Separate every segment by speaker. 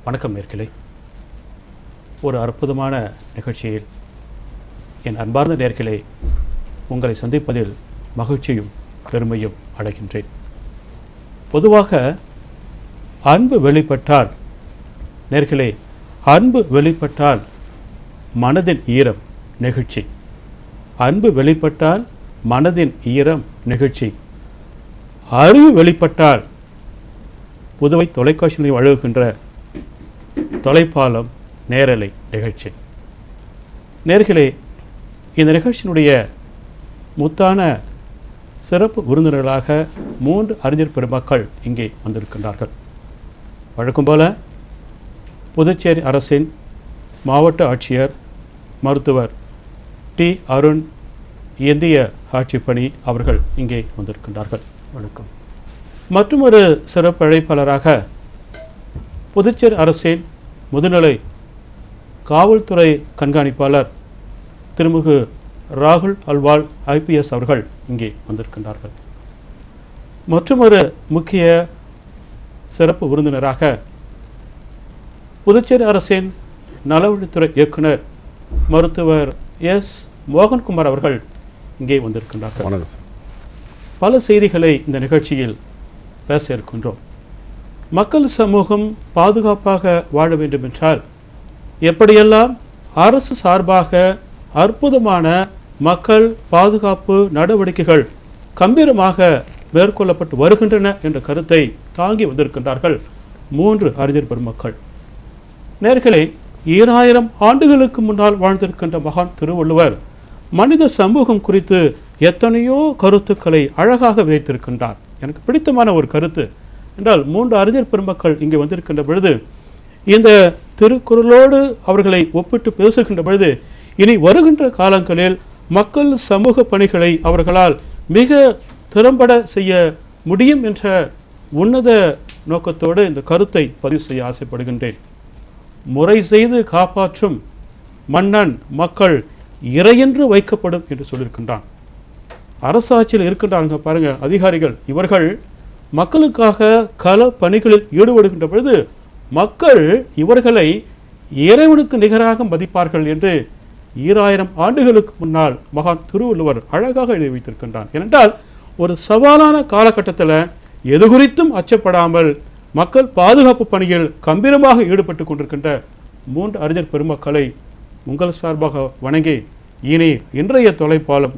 Speaker 1: வணக்கம் நேயர்களே. ஒரு அற்புதமான நிகழ்ச்சியில் என் அன்பார்ந்த நேயர்களே உங்களை சந்திப்பதில் மகிழ்ச்சியும் பெருமையும் அடைகின்றேன். பொதுவாக அன்பு வெளிப்பட்டால் நேயர்களே, அன்பு வெளிப்பட்டால் மனதின் ஈரம் நெகிழ்ச்சி. அன்பு வெளிப்பட்டால் மனதின் ஈரம் நெகிழ்ச்சி. அறிவு வெளிப்பட்டால் புதுவை தொலைக்காட்சியில் வழங்குகின்ற தொலைப்பாலம் நேரலை நிகழ்ச்சி. நேர்களே, இந்த நிகழ்ச்சியினுடைய முத்தான சிறப்பு விருந்தினர்களாக 3 அறிஞர் பெருமக்கள் இங்கே வந்திருக்கின்றார்கள். வழக்கம் போல புதுச்சேரி அரசின் மாவட்ட ஆட்சியர் மருத்துவர் டி. அருண் இந்திய ஆட்சிப்பணி அவர்கள் இங்கே வந்திருக்கின்றார்கள்.
Speaker 2: வணக்கம்.
Speaker 1: மற்றொரு சிறப்பு அழைப்பாளராக புதுச்சேரி அரசின் முதுநிலை காவல்துறை கண்காணிப்பாளர் திருமிகு ராகுல் அல்வால் IPS அவர்கள் இங்கே வந்திருக்கின்றார்கள். மற்றொரு முக்கிய சிறப்பு விருந்தினராக புதுச்சேரி அரசின் நலவழித்துறை இயக்குனர் மருத்துவர் எஸ். மோகன்குமார் அவர்கள் இங்கே வந்திருக்கின்றார்கள். பல செய்திகளை இந்த நிகழ்ச்சியில் பேச இருக்கின்றோம். மக்கள் சமூகம் பாதுகாப்பாக வாழ வேண்டும் என்றால் எப்படியெல்லாம் அரசு சார்பாக அற்புதமான மக்கள் பாதுகாப்பு நடவடிக்கைகள் கம்பீரமாக மேற்கொள்ளப்பட்டு வருகின்றன என்ற கருத்தை தாங்கி வந்திருக்கின்றார்கள் 3 அறிஞர் பெருமக்கள். நேர்களே, 2000 ஆண்டுகளுக்கு முன்னால் வாழ்ந்திருக்கின்ற மகான் திருவள்ளுவர் மனித சமூகம் குறித்து எத்தனையோ கருத்துக்களை அழகாக விதைத்திருக்கின்றார். எனக்கு பிடித்தமான ஒரு கருத்து என்றால் 3 அறிஞர் பெருமக்கள் இங்கே வந்திருக்கின்ற பொழுது இந்த திருக்குறளோடு அவர்களை ஒப்பிட்டு பேசுகின்ற பொழுது இனி வருகின்ற காலங்களில் மக்கள் சமூக பணிகளை அவர்களால் மிக திறம்பட செய்ய முடியும் என்ற உன்னத நோக்கத்தோடு இந்த கருத்தை பதிவு செய்ய ஆசைப்படுகின்றேன். முறை செய்து காப்பாற்றும் மன்னன் மக்கள் இறையென்று வைக்கப்படும் என்று சொல்லியிருக்கின்றான். அரசாட்சியில் இருக்கின்றாங்க பாருங்க அதிகாரிகள், இவர்கள் மக்களுக்காக கள பணிகளில் ஈடுபடுகின்ற பொழுது மக்கள் இவர்களை இறைவனுக்கு நிகராக மதிப்பார்கள் என்று 2000 ஆண்டுகளுக்கு முன்னால் மகான் திருவள்ளுவர் அழகாக எழுதி வைத்திருக்கின்றான். ஏனென்றால் ஒரு சவாலான காலகட்டத்தில் எது குறித்தும் அச்சப்படாமல் மக்கள் பாதுகாப்பு பணியில் கம்பீரமாக ஈடுபட்டு கொண்டிருக்கின்ற 3 அறிஞர் பெருமக்களை உங்கள் சார்பாக வணங்கி இனி இன்றைய தொலைப்பாலம்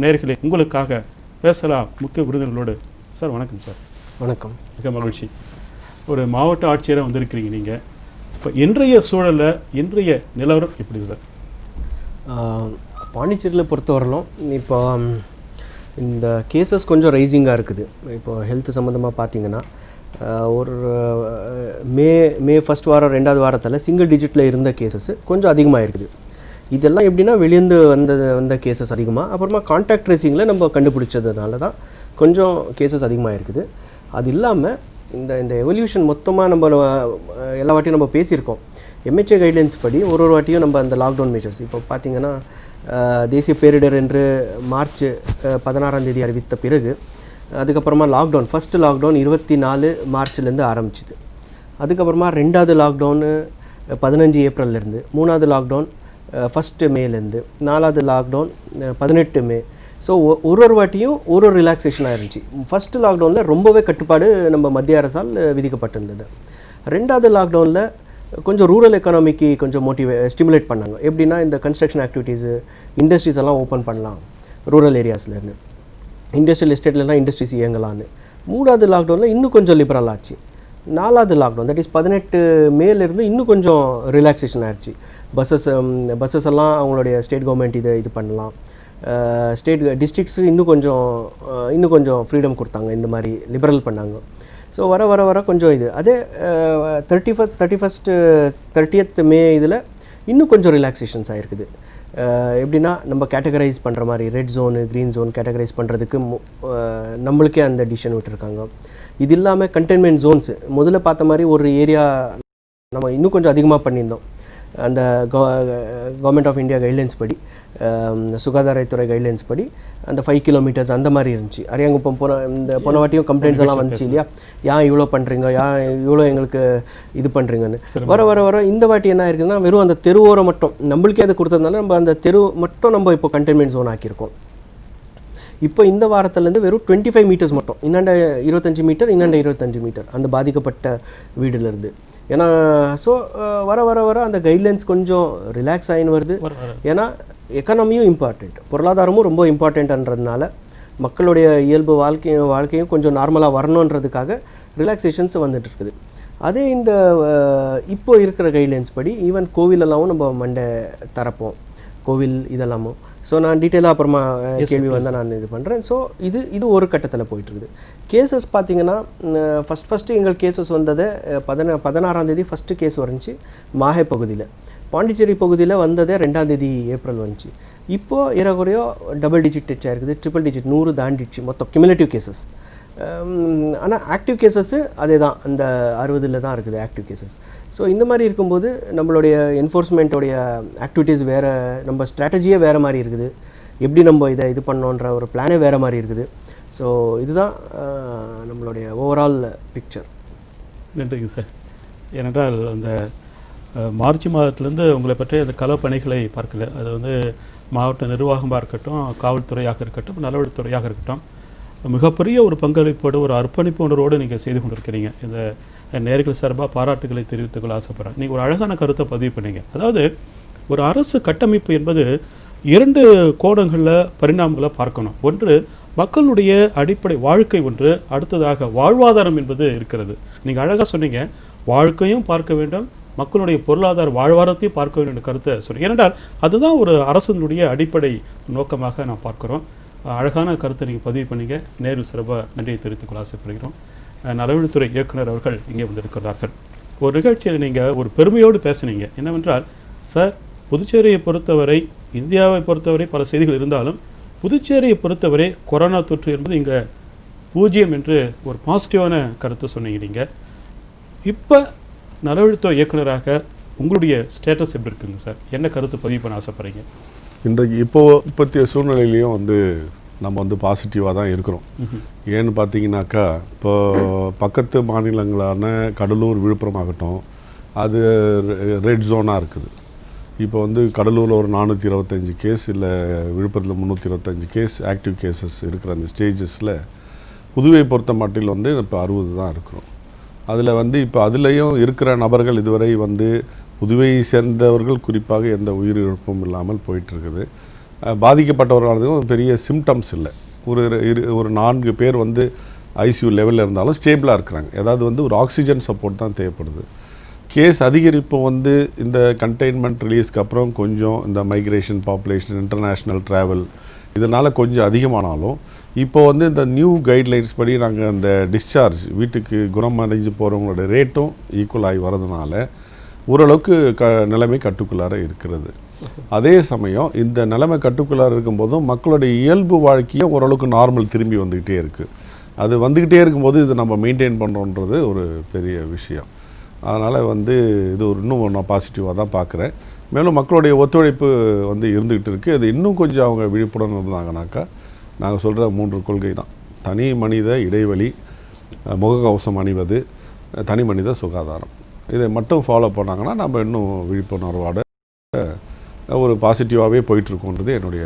Speaker 1: நேயர்களே உங்களுக்காக பேசலாம் முக்கிய விருந்தினர்களோடு. சார் வணக்கம். சார் வணக்கம். மிக மகிழ்ச்சி. ஒரு மாவட்ட ஆட்சியராக வந்திருக்கிறீங்க நீங்கள். இப்போ இன்றைய சூழலில் இன்றைய நிலவரம் எப்படி சார்?
Speaker 2: பாண்டிச்சேரியில் பொறுத்தவரையிலும் இப்போ இந்த கேசஸ் கொஞ்சம் ரைசிங்காக இருக்குது. இப்போ ஹெல்த் சம்மந்தமாக பார்த்தீங்கன்னா ஒரு மே ஃபஸ்ட் வாரம் 2வது வாரத்தில் சிங்கிள் டிஜிட்டில் இருந்த கேசஸ் கொஞ்சம் அதிகமாக இருக்குது. இதெல்லாம் எப்படின்னா வெளியேந்து வந்த கேசஸ் அதிகமாக, அப்புறமா கான்டாக்ட் ட்ரேசிங்கில் நம்ம கண்டுபிடிச்சதுனால தான் கொஞ்சம் கேசஸ் அதிகமாக இருக்குது. அது இல்லாமல் இந்த எவல்யூஷன் மொத்தமாக நம்ம எல்லா வாட்டியும் நம்ம பேசியிருக்கோம். MHA கைட்லைன்ஸ் படி ஒரு வாட்டியும் நம்ம அந்த லாக்டவுன் மெஷர்ஸ் இப்போ பார்த்திங்கன்னா தேசிய பேரிடர் என்று மார்ச் 16ஆம் தேதி அறிவித்த பிறகு அதுக்கப்புறமா லாக்டவுன் ஃபஸ்ட்டு லாக்டவுன் 24 மார்ச்லேருந்து ஆரம்பிச்சுது. அதுக்கப்புறமா 2வது லாக்டவுனு 15 ஏப்ரல்லேருந்து, 3வது லாக்டவுன் 1 மேலேருந்து, 4வது லாக்டவுன் 18 மே. ஸோ ஒரு வாட்டியும் ஒரு ரிலாக்ஸேஷனாக இருந்துச்சு. ஃபஸ்ட்டு லாக்டவுனில் ரொம்பவே கட்டுப்பாடு நம்ம மத்திய அரசால் விதிக்கப்பட்டிருந்தது. 2வது லாக்டவுனில் கொஞ்சம் ரூரல் எக்கானமிக்கு கொஞ்சம் ஸ்டிமுலேட் பண்ணாங்க. எப்படின்னா இந்த கன்ஸ்ட்ரக்ஷன் ஆக்டிவிட்டீஸு, இண்டஸ்ட்ரீஸ் எல்லாம் ஓப்பன் பண்ணலாம் ரூரல் ஏரியாஸ்லேருந்து, இண்டஸ்ட்ரியல் எஸ்டேட்லாம் இண்டஸ்ட்ரீஸ் இயங்கலான்னு. 3வது லாக்டவுனில் இன்னும் கொஞ்சம் லிபரல் ஆச்சு. 4வது லாக்டவுன் தட் இஸ் 18 மேலேருந்து இன்னும் கொஞ்சம் ரிலாக்ஸேஷன் ஆகிடுச்சு. பஸ்ஸஸ் எல்லாம் அவங்களுடைய ஸ்டேட் கவர்மெண்ட் இது பண்ணலாம். ஸ்டேட் டிஸ்ட்ரிக்ஸுக்கு இன்னும் கொஞ்சம் ஃப்ரீடம் கொடுத்தாங்க, இந்த மாதிரி லிபரல் பண்ணாங்க. ஸோ வர கொஞ்சம் இது அதே 30th மே இதில் இன்னும் கொஞ்சம் ரிலாக்ஸேஷன்ஸ் ஆகிருக்குது. எப்படின்னா நம்ம கேட்டகரைஸ் பண்ணுற மாதிரி red zone green zone categorise பண்ணுறதுக்கு நம்மளுக்கே அந்த டிசிஷன் விட்டுருக்காங்க. இது இல்லாமல் கண்டெய்ன்மெண்ட் ஜோன்ஸு முதல்ல பார்த்த மாதிரி ஒரு ஏரியா நம்ம இன்னும் கொஞ்சம் அதிகமாக பண்ணியிருந்தோம். அந்த கவர்மெண்ட் ஆஃப் இந்தியா கைட்லைன்ஸ் படி, சுகாதாரத்துறை கைட்லைன்ஸ் படி அந்த 5 கிலோமீட்டர்ஸ் அந்த மாதிரி இருந்துச்சு. அரியாங்குப்பம் போன வாட்டியும் கம்ப்ளைண்ட்ஸ் எல்லாம் வந்துச்சு இல்லையா, ஏன் இவ்வளோ பண்ணுறீங்க, ஏன் இவ்வளோ எங்களுக்கு இது பண்ணுறீங்கன்னு. வர இந்த வாட்டி என்ன இருக்குதுன்னா, வெறும் அந்த தெருவோரம் மட்டும் நம்மளுக்கே அது கொடுத்ததுனால நம்ம அந்த தெரு மட்டும் நம்ம இப்போ கண்டெய்ன்மெண்ட் ஜோன் ஆக்கியிருக்கோம். இப்போ இந்த வாரத்துலேருந்து வெறும் 25 மீட்டர்ஸ் மட்டும், இன்னாண்ட 25 மீட்டர், இன்னாண்ட 25 மீட்டர் அந்த பாதிக்கப்பட்ட வீடுலேருந்து. ஏன்னா ஸோ வர அந்த கைட்லைன்ஸ் கொஞ்சம் ரிலாக்ஸ் ஆகின்னு வருது. ஏன்னா எக்கானமியும் இம்பார்ட்டண்ட், பொருளாதாரமும் ரொம்ப இம்பார்ட்டண்ட்ன்றதுனால மக்களுடைய இயல்பு வாழ்க்கையும் கொஞ்சம் நார்மலாக வரணுன்றதுக்காக ரிலாக்ஸேஷன்ஸ் வந்துட்டு இருக்குது. அதே இந்த இப்போ இருக்கிற கைட்லைன்ஸ் படி ஈவன் கோவிலெல்லாமும் நம்ம மண்டே தரப்போம், கோவில் இதெல்லாமும். ஸோ நான் டீட்டெயிலாக அப்புறமா கேள்வி வந்தால் நான் இது பண்ணுறேன். ஸோ இது ஒரு கட்டத்தில் போயிட்டுருக்குது. கேசஸ் பார்த்திங்கன்னா ஃபஸ்ட்டு எங்கள் கேசஸ் வந்தது 16ஆம் தேதி ஃபஸ்ட்டு கேஸ் வந்துச்சு மாஹே பகுதியில். பாண்டிச்சேரி பகுதியில் வந்ததே 2ஆம் தேதி ஏப்ரல் வந்துச்சு. இப்போது ஏறக்குறைய டபுள் டிஜிட் டச் ஆகிருக்குது, ட்ரிபிள் டிஜிட் 100 தாண்டிடுச்சு மொத்தம் கியூமுலேட்டிவ் கேசஸ். ஆனால் ஆக்டிவ் கேசஸ்ஸு அதே தான், அந்த 60 தான் இருக்குது ஆக்டிவ் கேசஸ். ஸோ இந்த மாதிரி இருக்கும்போது நம்மளுடைய என்ஃபோர்ஸ்மெண்ட்டோடைய ஆக்டிவிட்டீஸ் வேறு, நம்ம ஸ்ட்ராட்டஜியே வேறு மாதிரி இருக்குது, எப்படி நம்ம இதை இது பண்ணோன்ற ஒரு பிளானே வேறு மாதிரி இருக்குது. ஸோ இதுதான் நம்மளுடைய ஓவரால் பிக்சர்.
Speaker 1: நன்றிங்க சார். ஏனென்றால் அந்த மார்ச் மாதத்துலேருந்து உங்களை பற்றி அந்த களப்பணிகளை பார்க்கல, அது வந்து மாவட்ட நிர்வாகமாக இருக்கட்டும், காவல்துறையாக இருக்கட்டும், நலவழித்துறையாக இருக்கட்டும், மிகப்பெரிய ஒரு பங்களிப்போடு ஒரு அர்ப்பணிப்பு உணர்வோடு நீங்கள் செய்து கொண்டிருக்கிறீங்க. இந்த நேர்கள் சார்பாக பாராட்டுகளை தெரிவித்துக் கொள்ள ஆசைப்படுறேன். நீங்கள் ஒரு அழகான கருத்தை பதிவு பண்ணீங்க. அதாவது ஒரு அரசு கட்டமைப்பு என்பது 2 கோணங்களில் பரிணாமங்களை பார்க்கணும். ஒன்று மக்களுடைய அடிப்படை வாழ்க்கை, ஒன்று அடுத்ததாக வாழ்வாதாரம் என்பது இருக்கிறது. நீங்கள் அழகாக சொன்னீங்க, வாழ்க்கையும் பார்க்க வேண்டும், மக்களுடைய பொருளாதார வாழ்வாதாரத்தையும் பார்க்க வேண்டும் என்ற கருத்தை சொன்னீங்க. ஏனென்றால் அதுதான் ஒரு அரசனுடைய அடிப்படை நோக்கமாக நாம் பார்க்குறோம். அழகான கருத்தை நீங்கள் பதிவு பண்ணீங்க. நேரில் சிறப்பாக நன்றியை தெரிவித்துக் கொள்ள ஆசைப்படுகிறோம். நலவழித்துறை இயக்குனர் அவர்கள் இங்கே வந்திருக்கிறார்கள். ஒரு நிகழ்ச்சியில் நீங்கள் ஒரு பெருமையோடு பேசுனீங்க. என்னவென்றால், சார், புதுச்சேரியை பொறுத்தவரை, இந்தியாவை பொறுத்தவரை பல செய்திகள் இருந்தாலும் புதுச்சேரியை பொறுத்தவரை கொரோனா தொற்று என்பது இங்கே 0 என்று ஒரு பாசிட்டிவான கருத்தை சொன்னீங்க. நீங்கள் இப்போ நலவழித்துறை இயக்குனராக உங்களுடைய ஸ்டேட்டஸ் எப்படி இருக்குங்க சார்? என்ன கருத்து பதிவு பண்ண ஆசைப்படுறீங்க?
Speaker 3: இன்றைக்கு இப்போத்திய சூழ்நிலையிலையும் நம்ம பாசிட்டிவாக தான் இருக்கிறோம். ஏன்னு பார்த்தீங்கன்னாக்கா, இப்போ பக்கத்து மாநிலங்களான கடலூர், விழுப்புரம் ஆகட்டும், அது ரெட் ஜோனாக இருக்குது. இப்போ கடலூரில் ஒரு 425 கேஸ், இல்லை விழுப்புரத்தில் 325 கேஸ் ஆக்டிவ் கேசஸ் இருக்கிற அந்த ஸ்டேஜஸில் புதுவை பொறுத்த மட்டில் இப்போ 60 தான் இருக்கிறோம். அதில் இப்போ அதுலேயும் இருக்கிற நபர்கள் இதுவரை புதுவையை சேர்ந்தவர்கள் குறிப்பாக எந்த உயிரிழப்பும் இல்லாமல் போயிட்டுருக்குது. பாதிக்கப்பட்டவர்களுக்கும் பெரிய சிம்டம்ஸ் இல்லை. ஒரு 4 பேர் ஐசியூ லெவலில் இருந்தாலும் ஸ்டேபிளாக இருக்கிறாங்க. ஏதாவது ஒரு ஆக்சிஜன் சப்போர்ட் தான் தேவைப்படுது. கேஸ் அதிகரிப்பு இந்த கண்டெய்ன்மெண்ட் ரிலீஸ்க்கு அப்புறம் கொஞ்சம் இந்த மைக்ரேஷன், பாப்புலேஷன், இன்டர்நேஷ்னல் ட்ராவல் இதனால் கொஞ்சம் அதிகமானாலும் இப்போது இந்த நியூ கைட்லைன்ஸ் படி நாங்கள் அந்த டிஸ்சார்ஜ் வீட்டுக்கு குணமடைஞ்சு போகிறவங்களோட ரேட்டும் ஈக்குவல் ஆகி வரதுனால ஓரளவுக்கு நிலைமை கட்டுக்குள்ளார இருக்கிறது. அதே சமயம் இந்த நிலைமை கட்டுக்குள்ளார இருக்கும்போதும் மக்களுடைய இயல்பு வாழ்க்கையும் ஓரளவுக்கு நார்மல் திரும்பி வந்துக்கிட்டே இருக்குது. அது வந்துக்கிட்டே இருக்கும்போது இது நம்ம மெயின்டைன் பண்ணுறோன்றது ஒரு பெரிய விஷயம். அதனால் இது இன்னும் நான் பாசிட்டிவாக தான் பார்க்குறேன். மேலும் மக்களுடைய ஒத்துழைப்பு இருந்துக்கிட்டு இருக்குது. அது இன்னும் கொஞ்சம் அவங்க விழிப்புடன் இருந்தாங்கனாக்கா நாங்கள் சொல்கிற 3 கொள்கை தான்: தனி மனித இடைவெளி, முகக்கவசம் அணிவது, தனி மனித சுகாதாரம். இதை மட்டும் ஃபாலோ பண்ணாங்கன்னா நம்ம இன்னும் விழிப்புணர்வோட ஒரு பாசிட்டிவாகவே போயிட்டுருக்கோன்றது என்னுடைய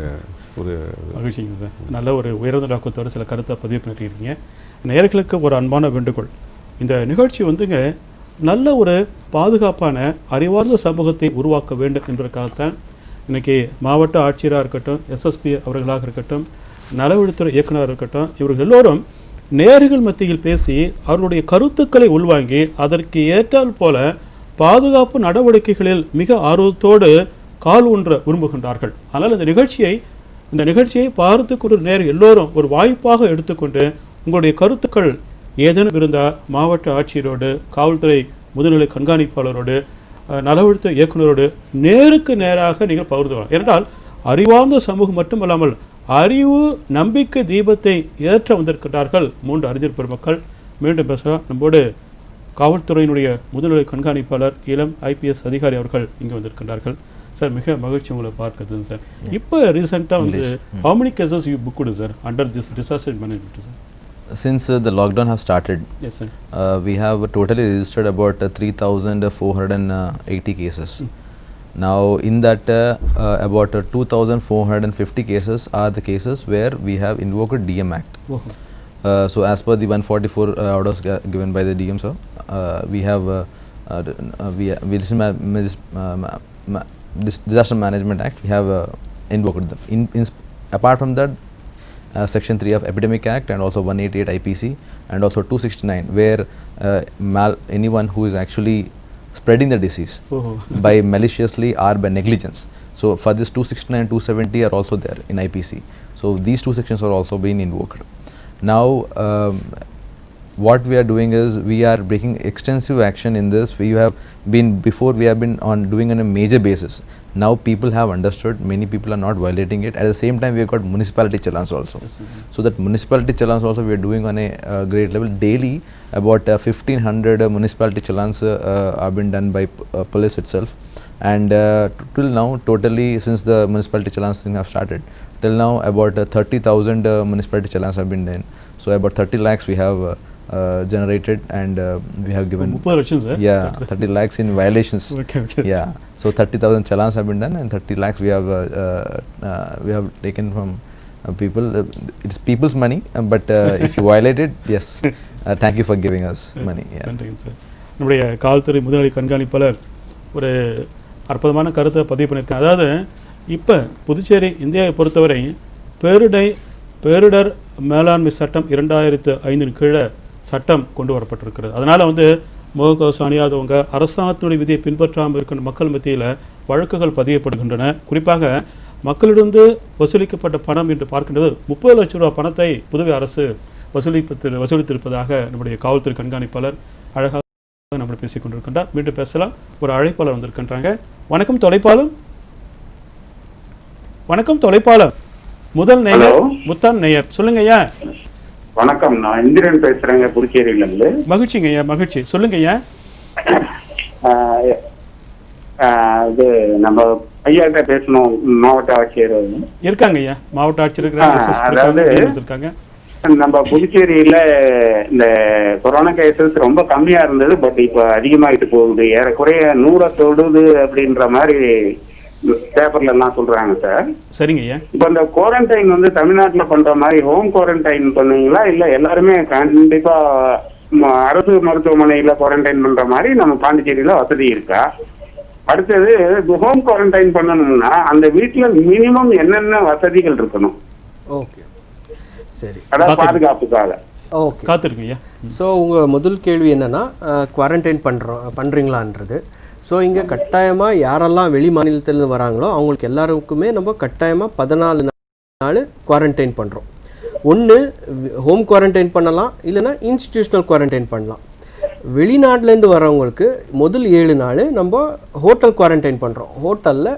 Speaker 3: ஒரு
Speaker 1: மகிழ்ச்சிங்க சார். நல்ல ஒரு உயர்ந்த நோக்கத்தோடு சில கருத்தை பதிவு பண்ணியிருக்கீங்க. நேயர்களுக்கு ஒரு அன்பான வேண்டுகோள், இந்த நிகழ்ச்சி நல்ல ஒரு பாதுகாப்பான அறிவார்ந்த சமூகத்தை உருவாக்க வேண்டும் என்பதற்காகத்தான் இன்றைக்கி மாவட்ட ஆட்சியராக இருக்கட்டும், எஸ்எஸ்பி அவர்களாக இருக்கட்டும், நலவழித்துறை இயக்குநராக இருக்கட்டும், இவர்கள் எல்லோரும் நேயர்கள் மத்தியில் பேசி அவர்களுடைய கருத்துக்களை உள்வாங்கி அதற்கு ஏற்றால் போல பாதுகாப்பு நடவடிக்கைகளில் மிக ஆர்வத்தோடு கால் ஊன்ற விரும்புகின்றார்கள். ஆனால் இந்த நிகழ்ச்சியை பார்த்துக்கொண்டு நேயர்கள் எல்லோரும் ஒரு வாய்ப்பாக எடுத்துக்கொண்டு உங்களுடைய கருத்துக்கள் ஏதேனும் இருந்தால் மாவட்ட ஆட்சியரோடு, காவல்துறை முதுநிலை கண்காணிப்பாளரோடு, நலவழித்துறை இயக்குநரோடு நேருக்கு நேராக நீங்கள் பகிர்ந்துவாங்க. ஏனென்றால் அறிவார்ந்த சமூகம் மட்டுமல்லாமல் அறிவு நம்பிக்கை தீபத்தை ஏற்ற வந்திருக்கிறார்கள் 3 அறிஞர் பெருமக்கள். மீண்டும் பேசலாம். நம்மோடு காவல்துறையினுடைய முதுநிலை கண்காணிப்பாளர் இளம் ஐபிஎஸ் அதிகாரி அவர்கள் இங்கே வந்திருக்கின்றார்கள். சார், மிக மகிழ்ச்சி உங்களை பார்க்குறது சார். இப்போ ரீசெண்டாக வந்து how many cases you booked sir under this disaster management sir?
Speaker 4: Since the lockdown has started,
Speaker 1: Yes sir.
Speaker 4: we have totally registered about 3,480 cases. Now in that about 2,450 cases are the cases where we have invoked DM Act.
Speaker 1: Oh.
Speaker 4: So as per the 144 orders given by the DM sir, we have this Disaster Management Act, we have invoked them. Apart from that, Section 3 of Epidemic Act and also 188 IPC and also 269 where anyone who is actually spreading the disease by maliciously or by negligence. So for this 269 and 270 are also there in IPC. So these two sections are also being invoked. Now what we are doing is we are taking extensive action in this. We have been doing on a major basis. Now people have understood, many people are not violating it. At the same time we have got municipality challans also.
Speaker 1: Yes,
Speaker 4: So that municipality challans also we are doing on a great level. Daily about 1,500 municipality challans are been done by police itself. And till now totally, since the municipality challans thing have started, till now about 30,000 municipality challans have been done. So about 30 lakhs we have generated and we have given
Speaker 1: 30 லட்சம் sir.
Speaker 4: 30 lakhs in violations.
Speaker 1: Okay.
Speaker 4: So 30,000 challans have been done and 30 lakhs we have taken from people. It's people's money, but if you violate it, yes, thank you for giving us money.
Speaker 1: நன்றிங்க sir. நம்முடைய காவல்துறை முதுநிலை கண்காணிப்பாளர் ஒரு அற்புதமான கருத்தை பதிவு பண்ணியிருக்காங்க. அதாவது இப்போ புதுச்சேரி இந்தியாவை பொறுத்தவரை பேரிடர் மேலாண்மை சட்டம் 2005 கீழே சட்டம் கொண்டு வரப்பட்டிருக்கிறது. அதனால் வந்து முகக்கவசம் அணியாதவங்க, அரசாங்கத்தினுடைய விதியை பின்பற்றாமல் இருக்கின்ற மக்கள் மத்தியில் வழக்குகள் பதியப்படுகின்றன. குறிப்பாக மக்களிடந்து வசூலிக்கப்பட்ட பணம் என்று பார்க்கின்றது 30 லட்சம் ரூபாய் பணத்தை புதுவை அரசு வசூலித்திருப்பதாக நம்முடைய காவல்துறை கண்காணிப்பாளர் அழகாக நம்ம பேசிக் கொண்டிருக்கின்றார். மீண்டும் பேசலாம். ஒரு அழைப்பாளர் வந்திருக்கின்றாங்க. வணக்கம் தொலைப்பாளர். வணக்கம் தொலைப்பாளர். முதல் நேயர் முத்தான் நேயர், சொல்லுங்க ஐயா.
Speaker 5: வணக்கம், நான் இந்திரன் பேசுறேங்க, புதுச்சேரியில இருந்து.
Speaker 1: மகிழ்ச்சிங்க ஐயா, மகிழ்ச்சி. சொல்லுங்க ஐயா.
Speaker 5: இது நம்ம ஐயாட்ட பேசணும். மாவட்ட ஆட்சியர்
Speaker 1: இருக்காங்க ஐயா, மாவட்ட ஆட்சியர் இருக்காங்க.
Speaker 5: நம்ம புதுச்சேரியில இந்த கொரோனா கேசஸ் ரொம்ப கம்மியா இருந்தது, பட் இப்ப அதிகமாயிட்டு போகுது. ஏறக்குறைய 100 தொடுது அப்படின்ற மாதிரி பேப்பர்ல எல்லாம் சொல்றாங்க சார்.
Speaker 1: சரிங்க ஐயா.
Speaker 5: இப்ப இந்த குவாரண்டைன் வந்து தமிழ்நாட்டுல பண்ற மாதிரி ஹோம் குவாரண்டைன் பண்ணுவீங்களா, இல்ல எல்லாருமே கண்டிப்பா அரசு மருத்துவமனையில குவாரண்டைன் பண்ற மாதிரி நம்ம பாண்டிச்சேரியில வசதி இருக்கா? அடுத்தது ஹோம் குவாரண்டைன் பண்ணணும்னா அந்த வீட்டுல மினிமம் என்னென்ன வசதிகள் இருக்கணும்?
Speaker 2: ஓகே, சரி,
Speaker 5: அதாவது பாதுகாப்புக்காக.
Speaker 2: ஓகே,
Speaker 1: காத்திருங்க ஐயா.
Speaker 2: ஸோ உங்கள் முதல் கேள்வி என்னென்னா குவாரண்டைன் பண்ணுறீங்களான்றது. ஸோ இங்கே கட்டாயமாக யாரெல்லாம் வெளி மாநிலத்திலேருந்து வராங்களோ அவங்களுக்கு எல்லாருக்குமே நம்ம கட்டாயமாக 14 நாள் குவாரண்டைன் பண்ணுறோம். ஒன்று ஹோம் குவாரண்டைன் பண்ணலாம், இல்லைன்னா இன்ஸ்டிடியூஷனல் குவாரண்டைன் பண்ணலாம். வெளிநாட்டிலேருந்து வரவங்களுக்கு முதல் 7 நாள் நம்ம ஹோட்டல் குவாரண்டைன் பண்ணுறோம். ஹோட்டலில்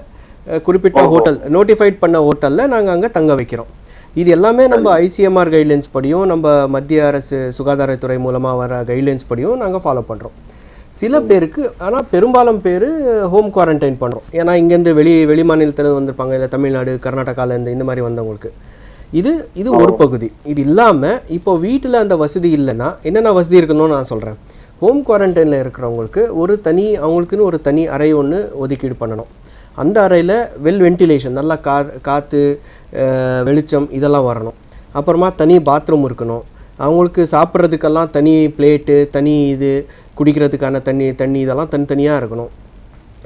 Speaker 2: குறிப்பிட்ட ஹோட்டல் நோட்டிஃபைட் பண்ண ஹோட்டலில் நாங்கள் அங்கே தங்க வைக்கிறோம். இது எல்லாமே நம்ம ஐசிஎம்ஆர் கைட்லைன்ஸ் படியும், நம்ம மத்திய அரசு சுகாதாரத்துறை மூலமாக வர கைட்லைன்ஸ் படியும் நாங்கள் ஃபாலோ பண்ணுறோம். சில பேருக்கு, ஆனால் பெரும்பாலும் பேர் ஹோம் குவாரண்டைன் பண்ணுறோம். ஏன்னா இங்கேருந்து வெளி மாநிலத்தில் வந்திருப்பாங்க, இல்லை தமிழ்நாடு கர்நாடகாவிலேருந்து இந்த மாதிரி வந்தவங்களுக்கு இது ஒரு பகுதி. இது இல்லாமல் இப்போ வீட்டில் அந்த வசதி இல்லைன்னா என்னென்ன வசதி இருக்கணும்னு நான் சொல்கிறேன். ஹோம் குவாரண்டைனில் இருக்கிறவங்களுக்கு அவங்களுக்குன்னு ஒரு தனி அறை ஒன்று ஒதுக்கீடு பண்ணணும். அந்த அறையில் வென்டிலேஷன், நல்லா காற்று வெளிச்சம் இதெல்லாம் வரணும். அப்புறமா தனி பாத்ரூம் இருக்கணும். அவங்களுக்கு சாப்பிட்றதுக்கெல்லாம் தனி பிளேட்டு, தனி இது குடிக்கிறதுக்கான தண்ணி இதெல்லாம் தனித்தனியாக இருக்கணும்.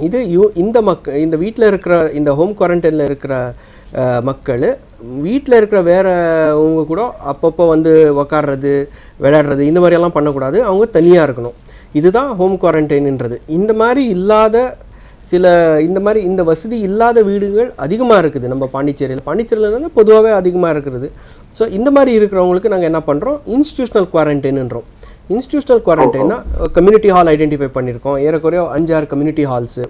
Speaker 2: இது இந்த வீட்டில் இருக்கிற இந்த ஹோம் குவாரண்டைனில் இருக்கிற மக்கள் வீட்டில் இருக்கிற வேறவங்க கூட அப்பப்போ வந்து உக்காடுறது, விளையாடுறது இந்த மாதிரியெல்லாம் பண்ணக்கூடாது. அவங்க தனியாக இருக்கணும். இதுதான் ஹோம் குவாரண்டைன்ன்றது. இந்த மாதிரி இந்த வசதி இல்லாத வீடுகள் அதிகமாக இருக்குது நம்ம பாண்டிச்சேரியில் பொதுவாகவே அதிகமாக இருக்கிறது. ஸோ இந்த மாதிரி இருக்கிறவங்களுக்கு நாங்கள் என்ன பண்ணுறோம், இன்ஸ்டிடியூஷனல் குவாரண்டைன்ன்றோம். இன்ஸ்டிடியூஷனல் குவாரண்டைன்னா கம்யூனிட்டி ஹால் ஐடென்டிஃபை பண்ணியிருக்கோம். ஏறக்குறைய 5-6 கம்யூனிட்டி ஹால்ஸு.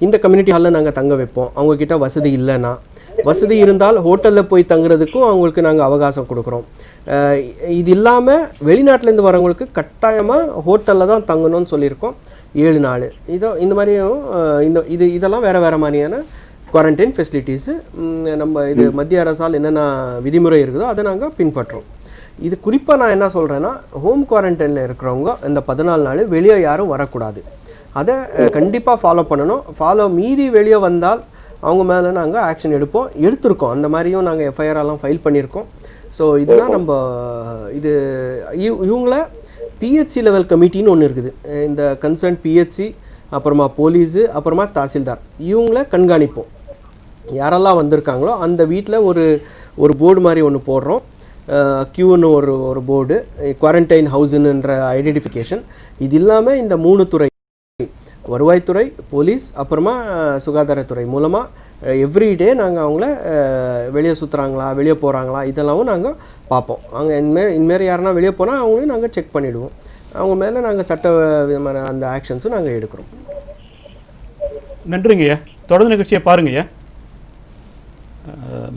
Speaker 2: இந்த கம்யூனிட்டி ஹாலில் நாங்கள் தங்க வைப்போம். அவங்கக்கிட்ட வசதி இல்லைன்னா வசதி இருந்தால் ஹோட்டலில் போய் தங்குறதுக்கும் அவங்களுக்கு நாங்கள் அவகாசம் கொடுக்குறோம். இது இல்லாமல் வெளிநாட்டிலேருந்து வரவங்களுக்கு கட்டாயமாக ஹோட்டலில் தான் தங்கணும்னு சொல்லியிருக்கோம் 7 நாள். இந்த மாதிரியும் இதெல்லாம் வேறு மாதிரியான குவாரண்டைன் ஃபெசிலிட்டிஸு நம்ம இது மத்திய அரசால் என்னென்ன விதிமுறை இருக்குதோ அதை நாங்கள் பின்பற்றுறோம். இது குறிப்பாக நான் என்ன சொல்கிறேன்னா, ஹோம் குவாரண்டைனில் இருக்கிறவங்க இந்த 14 நாள் வெளியே யாரும் வரக்கூடாது. அதை கண்டிப்பாக ஃபாலோ பண்ணணும். மீறி வெளியே வந்தால் அவங்க மேலே நாங்கள் ஆக்ஷன் எடுத்திருக்கோம். அந்த மாதிரியும் நாங்கள் எஃப்ஐஆரெல்லாம் ஃபைல் பண்ணியிருக்கோம். ஸோ இதெல்லாம் நம்ம இவங்கள பிஹெச்சி லெவல் கமிட்டின்னு ஒன்று இருக்குது. இந்த கன்சர்ன் பிஹெச்சி, அப்புறமா போலீஸு, அப்புறமா தாசில்தார், இவங்கள கண்காணிப்போம். யாரெல்லாம் வந்திருக்காங்களோ அந்த வீட்டில் ஒரு போர்டு மாதிரி ஒன்று போடுறோம். கியூன்னு ஒரு போர்டு, குவாரண்டைன் ஹவுஸுன்ற ஐடென்டிஃபிகேஷன். இது இல்லாமல் இந்த 3 துறை, வருவாய்த்துறை, போலீஸ், அப்புறமா சுகாதாரத்துறை மூலமாக எவ்ரிடே நாங்கள் அவங்கள வெளியே சுற்றுறாங்களா, வெளியே போகிறாங்களா, இதெல்லாமும் நாங்கள் பார்ப்போம். அவங்க இனிமேல் யாருன்னா வெளியே போனால் அவங்களையும் நாங்கள் செக் பண்ணிவிடுவோம். அவங்க மேலே நாங்கள் சட்ட விதமான அந்த ஆக்ஷன்ஸும் நாங்கள் எடுக்கிறோம்.
Speaker 1: நன்றிங்கய்யா. தொடர்ந்து நிகழ்ச்சியை பாருங்கய்யா.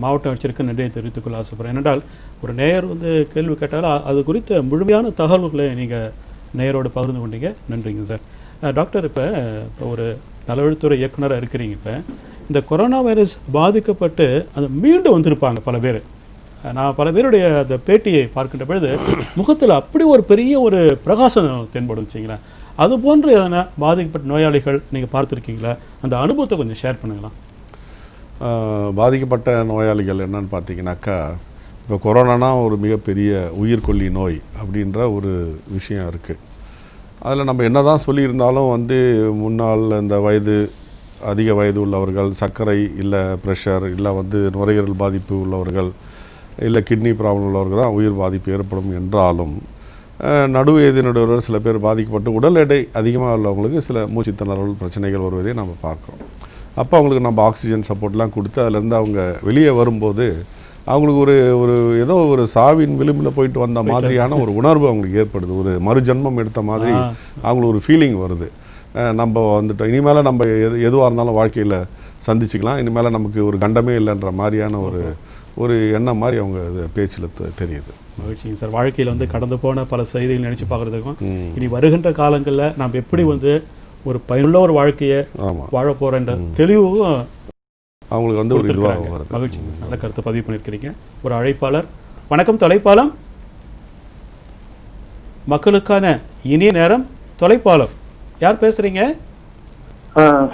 Speaker 1: மாவட்ட ஆட்சியருக்கு நன்றியை தெரிவித்துக்கொள்ள ஆசைப்படுறேன். ஏனென்றால் ஒரு நேயர் கேள்வி கேட்டாலும் அது குறித்த முழுமையான தகவல்களை நீங்கள் நேயரோடு பகிர்ந்து கொண்டீங்க. நன்றிங்க சார். டாக்டர், இப்போ ஒரு நலவழித்துறை இயக்குனராக இருக்கிறீங்க. இப்போ இந்த கொரோனா வைரஸ் பாதிக்கப்பட்டு அது மீண்டும் வந்திருப்பாங்க பல பேர். நான் பல பேருடைய அந்த பேட்டியை பார்க்கின்ற பொழுது முகத்தில் அப்படி ஒரு பெரிய ஒரு பிரகாசம் தென்படும் வச்சிங்களேன். அது போன்று எதனா பாதிக்கப்பட்ட நோயாளிகள் நீங்கள் பார்த்துருக்கீங்களா? அந்த அனுபவத்தை கொஞ்சம் ஷேர் பண்ணுங்களா?
Speaker 3: பாதிக்கப்பட்ட நோயாளிகள் என்னன்னு பார்த்தீங்கன்னாக்கா, இப்போ கொரோனானா ஒரு மிகப்பெரிய உயிர்கொல்லி நோய் அப்படின்ற ஒரு விஷயம் இருக்குது. அதில் நம்ம என்ன தான் சொல்லியிருந்தாலும் முன்னால் இந்த அதிக வயது உள்ளவர்கள், சர்க்கரை இல்லை ப்ரெஷர் இல்லை நுரையீரல் பாதிப்பு உள்ளவர்கள் இல்லை கிட்னி ப்ராப்ளம் உள்ளவர்கள் தான் உயிர் பாதிப்பு ஏற்படும் என்றாலும், நடுவயதினுடையவர்கள் சில பேர் பாதிக்கப்பட்டு உடல் எடை அதிகமாக உள்ளவங்களுக்கு சில மூச்சுத்திணறல் பிரச்சனைகள் வருவதை நம்ம பார்க்குறோம். அப்போ அவங்களுக்கு நம்ம ஆக்சிஜன் சப்போர்ட்லாம் கொடுத்து அதிலேருந்து அவங்க வெளியே வரும்போது அவங்களுக்கு ஏதோ ஒரு சாவின் விளிம்பில் போயிட்டு வந்த மாதிரியான ஒரு உணர்வு அவங்களுக்கு ஏற்படுது. ஒரு மறுஜன்மம் எடுத்த மாதிரி அவங்களுக்கு ஒரு ஃபீலிங் வருது. நம்ம இனிமேல் நம்ம எதுவாக இருந்தாலும் வாழ்க்கையில் சந்திச்சுக்கலாம், இனிமேல் நமக்கு ஒரு கண்டமே இல்லைன்ற மாதிரியான ஒரு எண்ணம் மாதிரி அவங்க பேச்சில் தெரியுது.
Speaker 1: மகிழ்ச்சிங்க சார். வாழ்க்கையில் கடந்து போன பல செய்திகள் நினச்சி பார்க்குறதுக்கும் இனி வருகின்ற காலங்களில் நாம் எப்படி ஒரு பயனுள்ள ஒரு வாழ்க்கையை வாழ போகிறன்ற தெளிவும்
Speaker 3: அவங்களுக்கு ஒரு இதுவாக வருது.
Speaker 1: மகிழ்ச்சி. நல்ல கருத்தை பதிவு பண்ணியிருக்கிறீங்க. ஒரு அழைப்பாளர். வணக்கம். தொலைப்பாலம் மக்களுக்கான இனிய நேரம். தொலைப்பாலம் யார் பேசுறீங்க?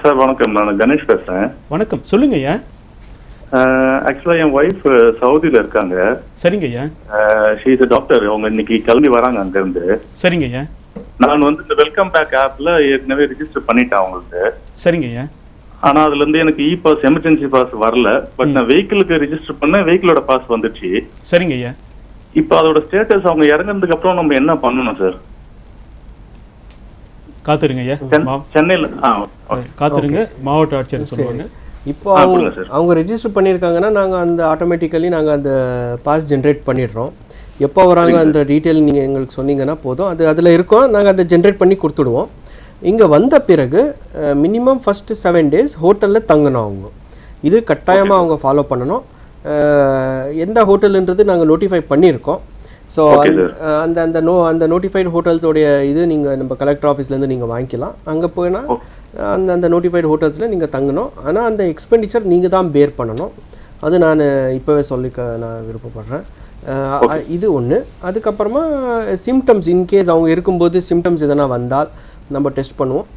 Speaker 6: சார் வணக்கம், நான் கணேஷ் பேசுறேன்.
Speaker 1: வணக்கம், சொல்லுங்க ஐயா.
Speaker 6: ஆக்சுவலா என் ஒய்ஃப் சவுதியில இருக்காங்க.
Speaker 1: சரிங்க ஐயா.
Speaker 6: She is doctor. அவங்க இன்னைக்கு கிளம்பி வராங்க அங்க இருந்து.
Speaker 1: சரிங்க ஐயா.
Speaker 6: நான் இந்த வெல்கம் பேக் ஆப்ல ஏற்கனவே ரெஜிஸ்டர் பண்ணிட்டேன் அவங்களுக்கு.
Speaker 1: சரிங்க ஐயா.
Speaker 6: ஆனா அதுல இருந்து எனக்கு இ பாஸ், எமர்ஜென்சி பாஸ் வரல. பட் நான் வெஹிக்கிளுக்கு ரெஜிஸ்டர் பண்ண வெஹிக்கிளோட பாஸ் வந்துச்சு.
Speaker 1: சரிங்க ஐயா.
Speaker 6: இப்போ அதோட ஸ்டேட்டஸ் அவங்க இறங்குனதுக்கு அப்புறம் நம்ம என்ன பண்ணணும் சார்?
Speaker 1: காத்துருங்க ஐயா.
Speaker 6: சென்னையில
Speaker 1: காத்துருங்க, மாவட்ட ஆட்சியர் சொல்லுவாங்க.
Speaker 2: இப்போ அவங்க ரெஜிஸ்டர் பண்ணியிருக்காங்கன்னா நாங்கள் ஆட்டோமேட்டிக்கலி நாங்கள் அந்த பாஸ் ஜென்ரேட் பண்ணிடுறோம். எப்போ வராங்க அந்த டீட்டெயில் நீங்கள் எங்களுக்கு சொன்னீங்கன்னா போதும், அதில் இருக்கோம். நாங்கள் அதை ஜென்ரேட் பண்ணி கொடுத்துடுவோம். இங்கே வந்த பிறகு மினிமம் ஃபஸ்ட்டு 7 days ஹோட்டலில் தங்கணும். அவங்க இது கட்டாயமாக அவங்க ஃபாலோ பண்ணணும். எந்த ஹோட்டலுன்றது நாங்கள் நோட்டிஃபை பண்ணியிருக்கோம். ஸோ அந்த நோட்டிஃபைடு ஹோட்டல்ஸோடைய இது நீங்கள் நம்ம கலெக்டர் ஆஃபீஸ்லேருந்து நீங்கள் வாங்கிக்கலாம். அங்கே போனால் அந்த நோட்டிஃபைடு ஹோட்டல்ஸில் நீங்கள் தங்கணும். ஆனால் அந்த எக்ஸ்பெண்டிச்சர் நீங்கள் தான் பேர் பண்ணணும். அது நான் இப்போவே நான் விருப்பப்படுறேன். இது ஒன்று. அதுக்கப்புறமா சிம்டம்ஸ், இன்கேஸ் அவங்க இருக்கும்போது சிம்டம்ஸ் எதனா வந்தால் நம்ம டெஸ்ட் பண்ணுவோம்.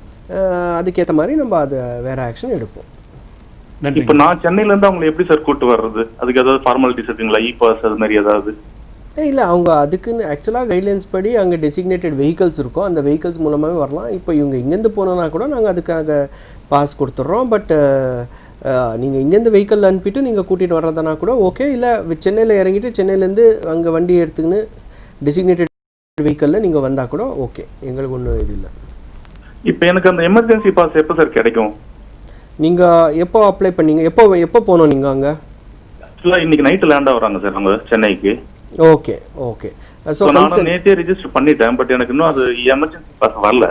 Speaker 2: அதுக்கேற்ற மாதிரி நம்ம அதை வேறு ஆக்ஷன் எடுப்போம்.
Speaker 6: இப்போ நான் சென்னையிலேருந்து அவங்களை எப்படி சார் கூப்பிட்டு வர்றது? அதுக்கு ஏதாவது ஃபார்மாலிட்டிஸ் இருக்குங்களா? இ பாஸ் அது மாதிரி ஏதாவது?
Speaker 2: இல்லை, அவங்க அதுக்குன்னு ஆக்சுவலாக கைட்லைன்ஸ் படி அங்கே டெசிக்னேட்டட் வெஹிக்கல்ஸ் இருக்கும். அந்த வெஹிக்கல்ஸ் மூலமாகவே வரலாம். இப்போ இவங்க இங்கேருந்து போனோன்னா கூட நாங்கள் அதுக்காக பாஸ் கொடுத்துட்றோம். பட் நீங்கள் இங்கேருந்து வெஹிக்கல் அனுப்பிட்டு நீங்கள் கூட்டிகிட்டு வர்றதுனா கூட ஓகே. இல்லை சென்னையில் இறங்கிட்டு சென்னையிலேருந்து அங்கே வண்டி எடுத்துக்கின்னு டெசிக்னேட்டட் வெஹிக்கலில் நீங்கள் வந்தால் கூட ஓகே, எங்களுக்கு ஒன்றும் இது இல்லை.
Speaker 6: இப்போ எனக்கு அந்த எமர்ஜென்சி பாஸ் எப்போ சார் கிடைக்கும்?
Speaker 2: நீங்கள் எப்போ அப்ளை பண்ணீங்க? எப்போ போகணும் நீங்கள் அங்கே?
Speaker 6: ஆக்சுவலாக இன்னைக்கு நைட்டு லேண்ட் ஆகுறாங்க சார் அவங்க சென்னைக்கு.
Speaker 2: Okay okay. ஸோ
Speaker 6: நான் நேற்றே ரெஜிஸ்டர் பண்ணிட்டேன். பட் எனக்கு இன்னும் அது எமர்ஜென்சி பாஸ் வரல.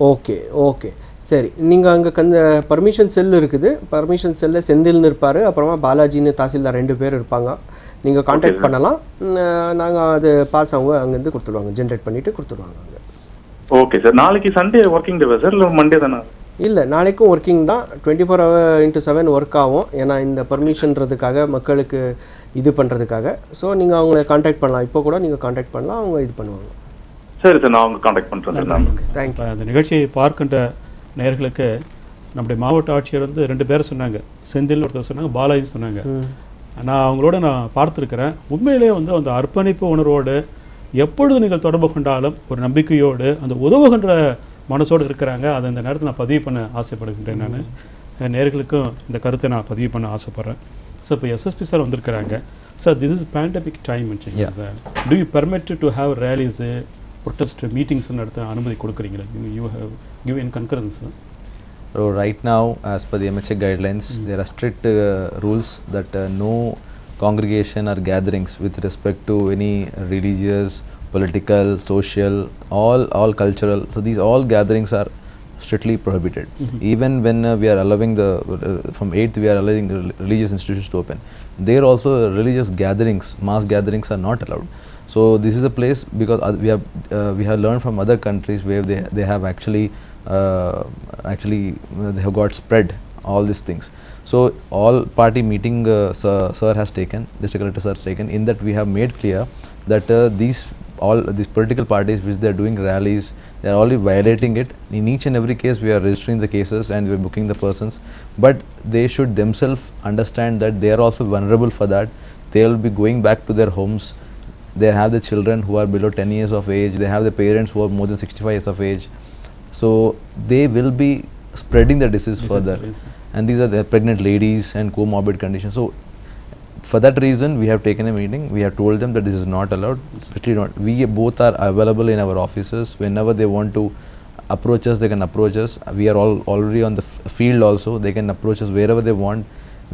Speaker 2: Okay okay. சரி, நீங்கள் அங்கே பர்மிஷன் செல் இருக்குது. பர்மிஷன் செல்லில் செந்தில்னு இருப்பார், அப்புறமா பாலாஜின்னு தாசில்தார் 2 பேர் இருப்பாங்க. நீங்கள் காண்டாக்ட் பண்ணலாம். நாங்கள் அது பாஸ் அவங்க அங்கேருந்து கொடுத்துடுவாங்க, ஜென்ரேட் பண்ணிவிட்டு கொடுத்துடுவாங்க அங்கே.
Speaker 6: Okay sir. நாளைக்கு சண்டே ஒர்க்கிங் டேவா சார் இல்லை மண்டே தானே?
Speaker 2: இல்லை, நாளைக்கும் ஒர்க்கிங் தான். 24/7 ஒர்க் ஆகும். ஏன்னா இந்த பர்மிஷன்றதுக்காக மக்களுக்கு இது பண்ணுறதுக்காக. ஸோ நீங்கள் அவங்கள காண்டாக்ட் பண்ணலாம். இப்போ கூட நீங்கள் காண்டாக்ட் பண்ணலாம், அவங்க இது பண்ணுவாங்க.
Speaker 6: சரி சார், நான் அவங்க காண்டாக்ட் பண்ணுறேன் சார்.
Speaker 2: தேங்க்யூ.
Speaker 1: அந்த நிகழ்ச்சியை பார்க்கின்ற நேயர்களுக்கு நம்முடைய மாவட்ட ஆட்சியர் வந்து 2 பேரை சொன்னாங்க. செந்தில் ஒருத்தர் சொன்னாங்க, பாலாஜி சொன்னாங்க. நான் அவங்களோட நான் பார்த்துருக்கிறேன். உண்மையிலே வந்து அந்த அர்ப்பணிப்பு உணர்வோடு எப்பொழுது நீங்கள் தொடர்பு கொண்டாலும் ஒரு நம்பிக்கையோடு அந்த உதவுகின்ற மனசோடு இருக்கிறாங்க. அதை இந்த நேரத்தில் நான் பதிவு பண்ண ஆசைப்படுகின்றேன். நான் நேயர்களுக்கும் இந்த கருத்தை நான் பதிவு பண்ண ஆசைப்பட்றேன். ஸோ இப்போ எஸ்எஸ்பி சார் வந்திருக்கிறாங்க. Sir, this is pandemic time sir. Do you permit to have rallies, protest meetings நடத்த அனுமதி கொடுக்குறீங்களா? You have give in concurrence?
Speaker 4: So right now, as per the MHA guidelines, there are strict rules that no congregation or gatherings with respect to any religious, political, social, all cultural. So these all gatherings are strictly prohibited. Even when we are allowing from 8th we are allowing the religious institutions to open. There also religious gatherings, mass gatherings are not allowed. So this is a place because we have learned from other countries where they have actually they have got spread all these things. So all party meeting sir has taken, district collector sir has taken, in that we have made clear that these political parties which they are doing rallies, they are already violating it. In each and every case we are registering the cases and we are booking the persons, but they should themselves understand that they are also vulnerable for that. They will be going back to their homes. They have the children who are below 10 years of age, they have the parents who are more than 65 years of age. So they will be spreading the disease further, and these are the pregnant ladies and comorbid conditions. So for that reason we have taken a meeting. We have told them that this is not allowed, especially not. We both are available in our offices. Whenever they want to approach us, they can approach us. We are already on the field also. They can approach us wherever they want.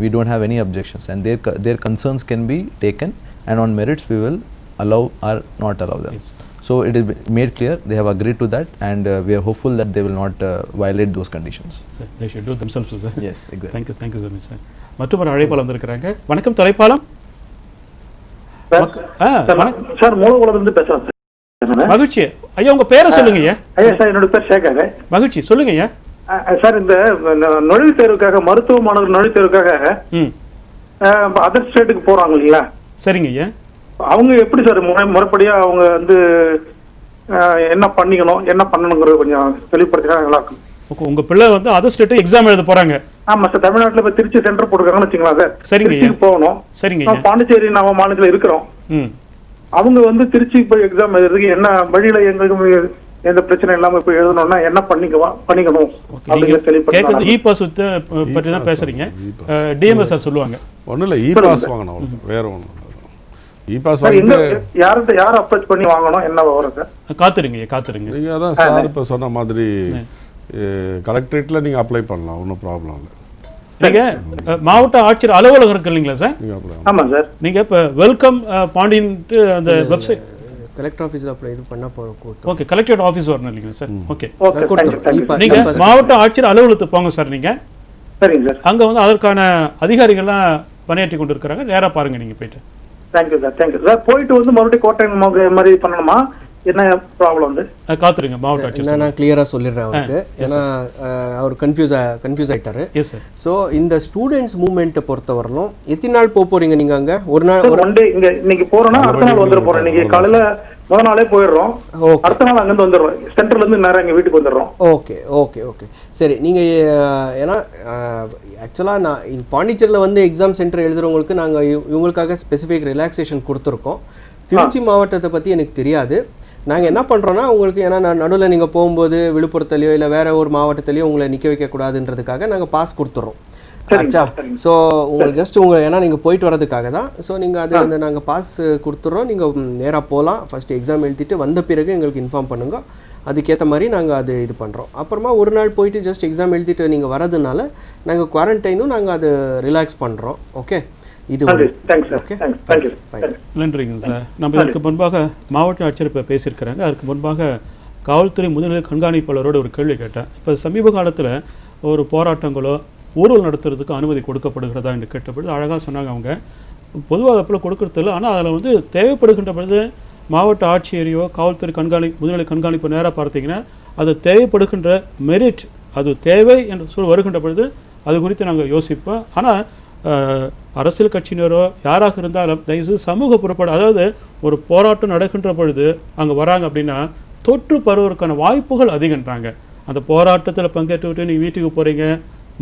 Speaker 4: We don't have any objections, and their concerns can be taken, and on merits we will allow or not allow them. Yes. So it is made clear, they have agreed to that, and we are hopeful that they will not violate those conditions.
Speaker 1: Sir, they should do themselves, sir.
Speaker 4: Yes, exactly.
Speaker 1: Thank you so much, sir. மற்றொரு அழைப்பாளர் வந்திருக்கிறாங்க. வணக்கம் தலைப்பாலம்.
Speaker 7: Sir, மூலகுளத்திலிருந்து பேசுறேன் sir.
Speaker 1: மகிழ்ச்சி ஐயா, உங்க பேரை சொல்லுங்க ஐயா.
Speaker 7: ஐயா சார், என்னோட பேர் சேகர்.
Speaker 1: மகிழ்ச்சி, சொல்லுங்க ஐயா.
Speaker 7: சார், இந்த நுழைவுத் தேர்வுக்காக, மருத்துவ மாணவர் நுழைவுத் தேர்வுக்காக அதர் ஸ்டேட்டுக்கு போறாங்க இல்லைங்களா?
Speaker 1: சரிங்க ஐயா.
Speaker 7: அவங்க எப்படி சார் முறைப்படியா அவங்க வந்து என்ன பண்ணிக்கணும், என்ன பண்ணணுங்கிறது கொஞ்சம் தெளிவுபடுத்தினா நல்லா இருக்கும்.
Speaker 1: உங்க பிள்ளை வந்து அதர் ஸ்டேட் எக்ஸாம் எழுத போறாங்க?
Speaker 7: ஆமா சார், தமிழ்நாட்டுல இப்ப திருச்சி சென்டர் போட்டுருக்காங்கன்னு வச்சுக்கலாம் சார்.
Speaker 1: சரிங்க,
Speaker 7: போகணும்.
Speaker 1: சரிங்க.
Speaker 7: பாண்டிச்சேரி நம்ம மாநிலத்துல இருக்கிறோம். அவங்க வந்து திருச்சி போய் எக்ஸாம் எழுதுறதுக்கு என்ன வழியில எங்களுக்கு எந்த பிரச்சனை இல்லாம இப்ப எழுதணும்னா என்ன பண்ணிக்கணும்?
Speaker 1: இ பாஸ் பற்றி தான் பேசுறீங்க. டிஎம்எஸ் சார் சொல்லுவாங்க.
Speaker 3: ஒன்றும் இல்லை, இ பாஸ் வாங்கணும், வேற ஒன்றும். இ பாஸ்
Speaker 7: யார் அப்ரோச் பண்ணி வாங்கணும், என்ன வரும் சார்?
Speaker 1: காத்துருங்க.
Speaker 3: நீங்கள் அதான் சார் இப்போ சொன்ன மாதிரி கலெக்டரேட்டில் நீங்கள் அப்ளை பண்ணலாம், ஒன்றும் ப்ராப்ளம் இல்லை.
Speaker 1: நீங்கள் மாவட்ட ஆட்சியர் அலுவலகம் இருக்கு இல்லைங்களா சார்?
Speaker 7: ஆமாம் சார்.
Speaker 1: நீங்கள் இப்போ வெல்கம் பாண்டின்ட்டு அந்த வெப்சைட்
Speaker 2: கலெக்டர் ஆஃபீஸில் அப்ளை இது பண்ணால் போகிறோம்.
Speaker 1: ஓகே, கலெக்டரேட் ஆஃபீஸ் வரணும் இல்லைங்களா சார்? ஓகே,
Speaker 2: நீங்கள்
Speaker 1: மாவட்ட ஆட்சியர் அலுவலகத்துக்கு போங்க சார். நீங்கள்
Speaker 7: சரிங்க சார்.
Speaker 1: அங்கே வந்து அதற்கான அதிகாரிகள்லாம் பணியாற்றி கொண்டு இருக்கிறாங்க. நேராக பாருங்கள் நீங்கள் போயிட்டு.
Speaker 7: Thank you sir. போயிட்டு வந்து மறுபடியும் கோட்டை மாதிரி பண்ணணுமா, என்ன ப்ராப்ளம் வந்து?
Speaker 1: காத்துருங்க, மாவட்ட ஆட்சியர்
Speaker 2: நான் கிளியராக சொல்லிடுறேன் அவருக்கு. ஏன்னா அவர் கன்ஃபியூஸ் ஆகிட்டாரு.
Speaker 1: Yes sir.
Speaker 2: ஸோ இந்த ஸ்டூடெண்ட்ஸ் மூவ்மெண்ட்டை பொறுத்தவரையிலும் எத்தனை நாள் போகிறீங்க நீங்கள் அங்கே? ஒரு நாள்
Speaker 7: ஒன் டே. இங்கே இன்னைக்கு போகிறோன்னா அடுத்த நாள் வந்துட போகிறோம். இன்னைக்கு காலையில் முதல் நாளே போயிடுறோம். அடுத்த நாள் அங்கேருந்து வந்துடுறோம். சென்டர்லேருந்து நேரம் எங்கள் வீட்டுக்கு வந்துடுறோம்.
Speaker 2: ஓகே. சரி, நீங்கள் ஏன்னா ஆக்சுவலாக நான் பாண்டிச்சேரியில் வந்து எக்ஸாம் சென்டர் எழுதுகிறவங்களுக்கு நாங்கள் இவங்களுக்காக ஸ்பெசிஃபிக் ரிலாக்ஸேஷன் கொடுத்துருக்கோம். திருச்சி மாவட்டத்தை பற்றி எனக்கு தெரியாது. நாங்கள் என்ன பண்ணுறோன்னா உங்களுக்கு, ஏன்னா நான் நடுவில் நீங்கள் போகும்போது விழுப்புரத்துலையோ இல்லை வேறு ஒரு மாவட்டத்துலையோ உங்களை நிற்க வைக்கக்கூடாதுன்றதுக்காக நாங்கள் பாஸ் கொடுத்துட்றோம். ஆச்சா? ஸோ உங்களுக்கு ஜஸ்ட் ஏன்னா நீங்கள் போயிட்டு வரதுக்காக தான். ஸோ நீங்கள் அது நாங்கள் பாஸ் கொடுத்துட்றோம். நீங்கள் நேராக போகலாம். ஃபஸ்ட்டு எக்ஸாம் எழுதிட்டு வந்த பிறகு எங்களுக்கு இன்ஃபார்ம் பண்ணுங்கள். அதுக்கேற்ற மாதிரி நாங்கள் அது இது பண்ணுறோம். அப்புறமா ஒரு நாள் போயிட்டு ஜஸ்ட் எக்ஸாம் எழுதிட்டு நீங்கள் வரதுனால நாங்கள் குவாரண்டைனும் நாங்கள் அது ரிலாக்ஸ் பண்ணுறோம். ஓகே, இது
Speaker 1: நன்றிங்க சார். நம்ம இதற்கு முன்பாக மாவட்ட ஆட்சியர் இப்போ பேசியிருக்கிறாங்க. அதுக்கு முன்பாக காவல்துறை முதுநிலை கண்காணிப்பாளரோட ஒரு கேள்வி கேட்டேன். இப்போ சமீப காலத்தில் ஒரு போராட்டங்களோ ஊர்வலம் நடத்துறதுக்கு அனுமதி கொடுக்கப்படுகிறதா என்று கேட்டபொழுது அழகாக சொன்னாங்க. அவங்க பொதுவாக அப்போ கொடுக்கறதில்ல, ஆனால் அதில் வந்து தேவைப்படுகின்ற பொழுது மாவட்ட ஆட்சியரையோ காவல்துறை முதுநிலை கண்காணிப்பு நேராக பார்த்தீங்கன்னா அது தேவைப்படுகின்ற மெரிட், அது தேவை என்று வருகின்ற பொழுது அது குறித்து நாங்கள் யோசிப்போம். ஆனால் அரசியல் கட்சியினரோ யாராக இருந்தாலும் தயவுசெய்து சமூக புறப்பாடு, அதாவது ஒரு போராட்டம் நடக்கின்ற பொழுது அங்கே வராங்க அப்படின்னா தொற்று பரவுவதற்கான வாய்ப்புகள் அதிகன்றாங்க. அந்த போராட்டத்தில் பங்கேற்றுவிட்டு நீங்கள் வீட்டுக்கு போகிறீங்க,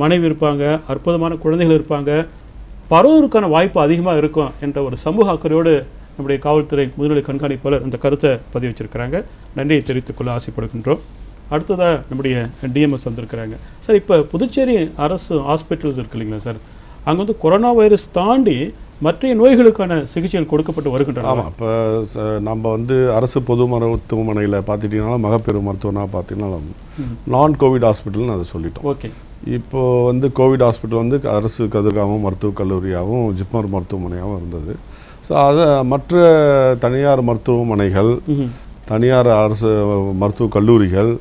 Speaker 1: மனைவி இருப்பாங்க, அற்புதமான குழந்தைகள் இருப்பாங்க, பரவுவதற்கான வாய்ப்பு அதிகமாக இருக்கும் என்ற ஒரு சமூக அக்கறையோடு நம்முடைய காவல்துறை முதுநிலை கண்காணிப்பாளர் இந்த கருத்தை பதிவு வச்சிருக்கிறாங்க. நன்றியை தெரிவித்துக்கொள்ள ஆசைப்படுகின்றோம். அடுத்ததாக நம்முடைய டிஎம்எஸ் வந்திருக்கிறாங்க. சார், இப்போ புதுச்சேரி அரசு ஹாஸ்பிட்டல்ஸ் இருக்கு இல்லைங்களா சார், அங்கே வந்து கொரோனா வைரஸ் தாண்டி மற்ற நோய்களுக்கான சிகிச்சைகள் கொடுக்கப்பட்டு வருகின்றன.
Speaker 3: ஆமாம், இப்போ நம்ம வந்து அரசு பொது மருத்துவமனையில் பார்த்துட்டிங்கன்னா மகப்பேறு மருத்துவனாக பார்த்தீங்கன்னா நான் கோவிட் ஹாஸ்பிட்டல்னு அதை சொல்லிட்டோம்.
Speaker 1: ஓகே.
Speaker 3: இப்போது வந்து கோவிட் ஹாஸ்பிட்டல் வந்து அரசு கதிர்காமம் மருத்துவக் கல்லூரியாகவும் ஜிப்மர் மருத்துவமனையாகவும் இருந்தது. ஸோ அதை மற்ற தனியார் மருத்துவமனைகள், தனியார் அரசு மருத்துவக் கல்லூரிகள்,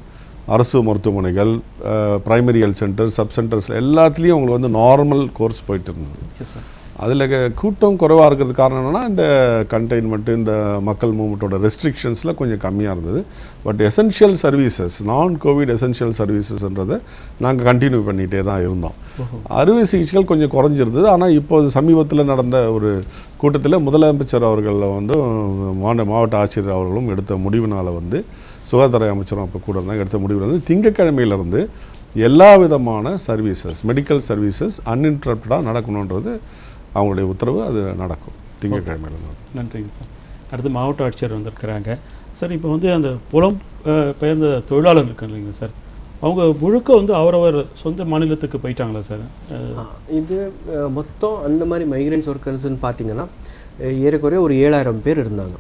Speaker 3: அரசு மருத்துவமனைகள், primary health centre, sub centres எல்லாத்துலேயும் உங்களுக்கு வந்து நார்மல் கோர்ஸ் போயிட்டு இருந்தது. அதில் கூட்டம் குறைவாக இருக்கிறது காரணம் என்னென்னா இந்த கண்டெய்ன்மெண்ட்டு, இந்த மக்கள் மூவ்மெண்ட்டோட ரெஸ்ட்ரிக்ஷன்ஸில் கொஞ்சம் கம்மியாக இருந்தது. பட் எசென்ஷியல் சர்வீசஸ், நான் கோவிட் எசென்ஷியல் சர்வீசஸ்ன்றதை நாங்கள் கண்டினியூ பண்ணிகிட்டே தான் இருந்தோம். அறுவை சிகிச்சைகள் கொஞ்சம் குறைஞ்சிருந்தது. ஆனால் இப்போது சமீபத்தில் நடந்த ஒரு கூட்டத்தில் முதலமைச்சர் அவர்கள் வந்து மாவட்ட ஆட்சியர் அவர்களும் எடுத்த முடிவினால் வந்து சுகாதார அமைச்சரும் அப்போ கூட இருந்தாங்க, எடுத்த முடிவில் வந்து திங்கட்கிழமையிலிருந்து எல்லா விதமான சர்வீசஸ், மெடிக்கல் சர்வீசஸ் அன்இன்டரப்டடாக நடக்கணுன்றது அவங்களுடைய உத்தரவு. அது நடக்கும் திங்கட்கிழமையிலிருந்து.
Speaker 1: நன்றிங்க சார். அடுத்து மாவட்ட ஆட்சியர் வந்திருக்கிறாங்க. சார், இப்போ வந்து அந்த புலம் பெயர்ந்த தொழிலாளர் இருக்காங்க இல்லைங்க சார், அவங்க முழுக்க வந்து அவரவர் சொந்த மாநிலத்துக்கு போயிட்டாங்களா சார்?
Speaker 2: இது மொத்தம் அந்த மாதிரி மைக்ரன்ஸ் ஒர்க்கர்ஸ்ன்னு பார்த்தீங்கன்னா ஏறக்குறைய ஒரு 7000 பேர் இருந்தாங்க.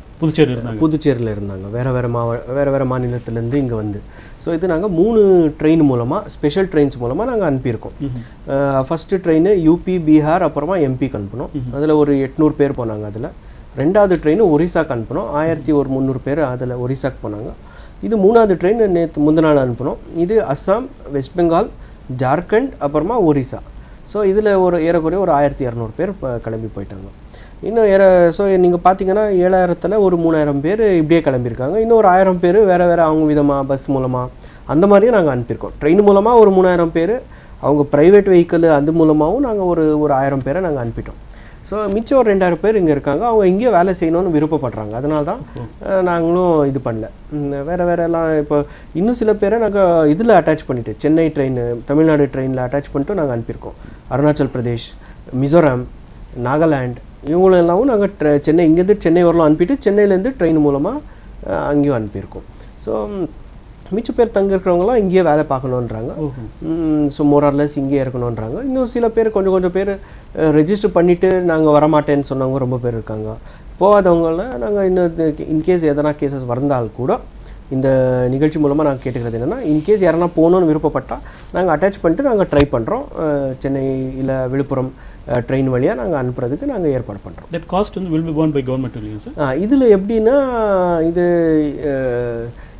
Speaker 2: புதுச்சேரியில் இருந்தாங்க. வேறு வேறு மாநிலத்திலேருந்து இங்கே வந்து. ஸோ இது நாங்கள் 3 ட்ரெயின் மூலமாக, ஸ்பெஷல் ட்ரெயின்ஸ் மூலமாக நாங்கள் அனுப்பியிருக்கோம். ஃபஸ்ட்டு ட்ரெயின் யூபி, பீகார், அப்புறமா எம்பிக்கு அனுப்பினோம். அதில் ஒரு 800 பேர் போனாங்க. அதில் 2வது ட்ரெயின் ஒரிசாக்கு அனுப்பினோம். 1300 பேர் அதில் ஒரிசாக்கு போனாங்க. இது 3வது ட்ரெயின் முந்தின நாள் அனுப்பினோம். இது அஸ்ஸாம், வெஸ்ட் பெங்கால், ஜார்க்கண்ட், அப்புறமா ஒரிசா. ஸோ இதில் ஏறக்குறைய ஒரு 1200 பேர் கிளம்பி போயிட்டாங்க. இன்னும் ஸோ நீங்கள் பார்த்தீங்கன்னா 7000ல் ஒரு 3000 பேர் இப்படியே கிளம்பியிருக்காங்க. இன்னும் ஒரு 1000 பேர் வேறு அவங்க விதமாக பஸ் மூலமாக அந்த மாதிரியும் நாங்கள் அனுப்பியிருக்கோம். ட்ரெயின் மூலமாக ஒரு 3000 பேர், அவங்க ப்ரைவேட் வெஹிக்கிள் அது மூலமாகவும் நாங்கள் ஒரு 1000 பேரை நாங்கள் அனுப்பிட்டோம். ஸோ மிச்சம் ஒரு 2000 பேர் இங்கே இருக்காங்க. அவங்க இங்கேயே வேலை செய்யணும்னு விருப்பப்படுறாங்க. அதனால தான் நாங்களும் இது பண்ணல. வேறெல்லாம் இப்போ இன்னும் சில பேரை நாங்கள் இதில் அட்டாச் பண்ணிவிட்டு, சென்னை ட்ரெயின், தமிழ்நாடு ட்ரெயினில் அட்டாச் பண்ணிட்டு நாங்கள் அனுப்பியிருக்கோம். அருணாச்சல் பிரதேஷ், மிசோரம், நாகாலாண்ட் இவங்களெல்லாமும் நாங்கள் இங்கேருந்து சென்னை வரலாம் அனுப்பிட்டு சென்னையிலேருந்து ட்ரெயின் மூலமாக அங்கேயும் அனுப்பியிருக்கோம். ஸோ மிச்ச பேர் தங்க இருக்கிறவங்களாம் இங்கேயே வேலை பார்க்கணுன்றாங்க. ஸோ மோரார்லெஸ் இங்கேயே இருக்கணுன்றாங்க. இன்னும் சில பேர் கொஞ்சம் பேர் ரெஜிஸ்டர் பண்ணிவிட்டு நாங்கள் வரமாட்டேன்னு சொன்னவங்க ரொம்ப பேர் இருக்காங்க. போகாதவங்கள நாங்கள் இன்னும் இன்கேஸ் எதனா கேசஸ் வந்தால் கூட இந்த நிகழ்ச்சி மூலமாக நாங்கள் கேட்டுக்கிறது என்னென்னா, இன்கேஸ் யாரனா போகணுன்னு விருப்பப்பட்டால் நாங்கள் அட்டாச் பண்ணிட்டு நாங்கள் ட்ரை பண்ணுறோம். சென்னை இல்லை விழுப்புரம் ட்ரெயின் வழியாக நாங்கள் அனுப்புறதுக்கு நாங்கள் ஏற்பாடு பண்ணுறோம்.
Speaker 1: தட் காஸ்ட் வந்து will be borne by government இல்லையா சார்?
Speaker 2: இதில் எப்படின்னா,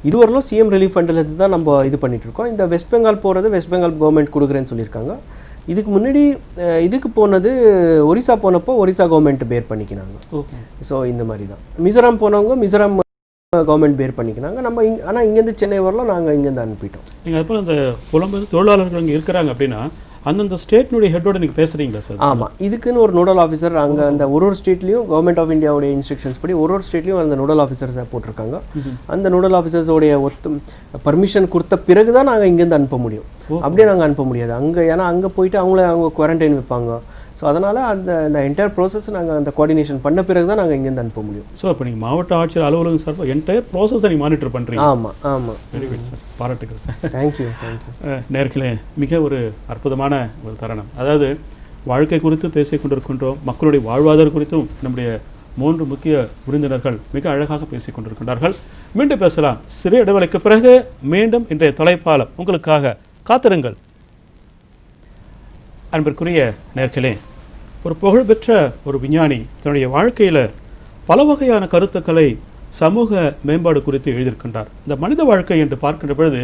Speaker 2: இதுவரையிலும் சிஎம் ரிலீஃப் ஃபண்டிலேருந்து தான் நம்ம இது பண்ணிகிட்ருக்கோம். இந்த வெஸ்ட் பெங்கால் போகிறது வெஸ்ட் பெங்கால் கவர்மெண்ட் கொடுக்குறேன்னு சொல்லியிருக்காங்க. இதுக்கு முன்னாடி இதுக்கு போனது ஒரிசா போனப்போ ஒரிசா கவர்மெண்ட் பேர் பண்ணிக்கினாங்க. ஸோ இந்த மாதிரி தான். மிசோரம் போனவங்க மிசோரம் கவர்மெண்ட் பேர் பண்ணிக்கினாங்க. நம்ம ஆனால் இங்கேருந்து சென்னை வரலாம் நாங்கள் இங்கேருந்து அனுப்பிட்டோம்.
Speaker 1: நீங்கள் அதுபோல் அந்த புலம்பெயர்ந்த தொழிலாளர்கள் இங்கே இருக்கிறாங்க அப்படின்னா அந்தந்த ஸ்டேட்னுடைய ஹெட்டோட நீங்கள் பேசுகிறீங்களா சார்?
Speaker 2: ஆமாம், இதுக்குன்னு ஒரு நோடல் ஆஃபீஸர் அங்கே அந்த ஒரு ஸ்டேட்லேயும் கவர்மெண்ட் ஆஃப் இந்தியாவுடைய இன்ஸ்ட்ரக்ஷன்ஸ் படி ஒரு ஸ்டேட்லேயும் அந்த நோடல் ஆஃபீஸர்ஸை போட்டிருக்காங்க. அந்த நோடல் ஆஃபீஸர்ஸோடைய பர்மிஷன் கொடுத்த பிறகு தான் நாங்கள் இங்கேருந்து அனுப்ப முடியும். அப்படியே நாங்கள் அனுப்ப முடியாது அங்கே. ஏன்னா அங்கே போயிட்டு அவங்க குவாரண்டைன் வைப்பாங்க. ஸோ அதனால் அந்த என்டையர் ப்ராசஸ் நாங்கள் அந்த கோஆர்டினேஷன் பண்ண பிறகு தான் நாங்கள் இங்கேருந்து அனுப்ப முடியும்.
Speaker 1: ஸோ இப்போ நீங்கள் மாவட்ட ஆட்சியர் அலுவலகம் சார் என்டையர் ப்ராசஸை நீங்கள் மானிட்டர் பண்ணுறீங்க?
Speaker 2: ஆமாம்.
Speaker 1: வெரி குட் சார், பாராட்டுகள் சார்.
Speaker 2: தேங்க்யூ.
Speaker 1: நேர்களே, மிக ஒரு அற்புதமான ஒரு தருணம். அதாவது வாழ்க்கை குறித்து பேசிக் கொண்டிருக்கின்றோம், மக்களுடைய வாழ்வாதாரம் குறித்தும் நம்முடைய 3 முக்கிய விருந்தினர்கள் மிக அழகாக பேசிக் கொண்டிருக்கின்றார்கள். மீண்டும் பேசலாம் சிறிய இடைவெளிக்கு பிறகு. மீண்டும் இன்றைய தொலைப்பாலம் உங்களுக்காக காத்திருங்கள். அன்பிற்குரிய நேர்களே, ஒரு புகழ்பெற்ற ஒரு விஞ்ஞானி தன்னுடைய வாழ்க்கையில் பல வகையான கருத்துக்களை சமூக மேம்பாடு குறித்து எழுதியிருக்கின்றார். இந்த மனித வாழ்க்கை என்று பார்க்கின்ற பொழுது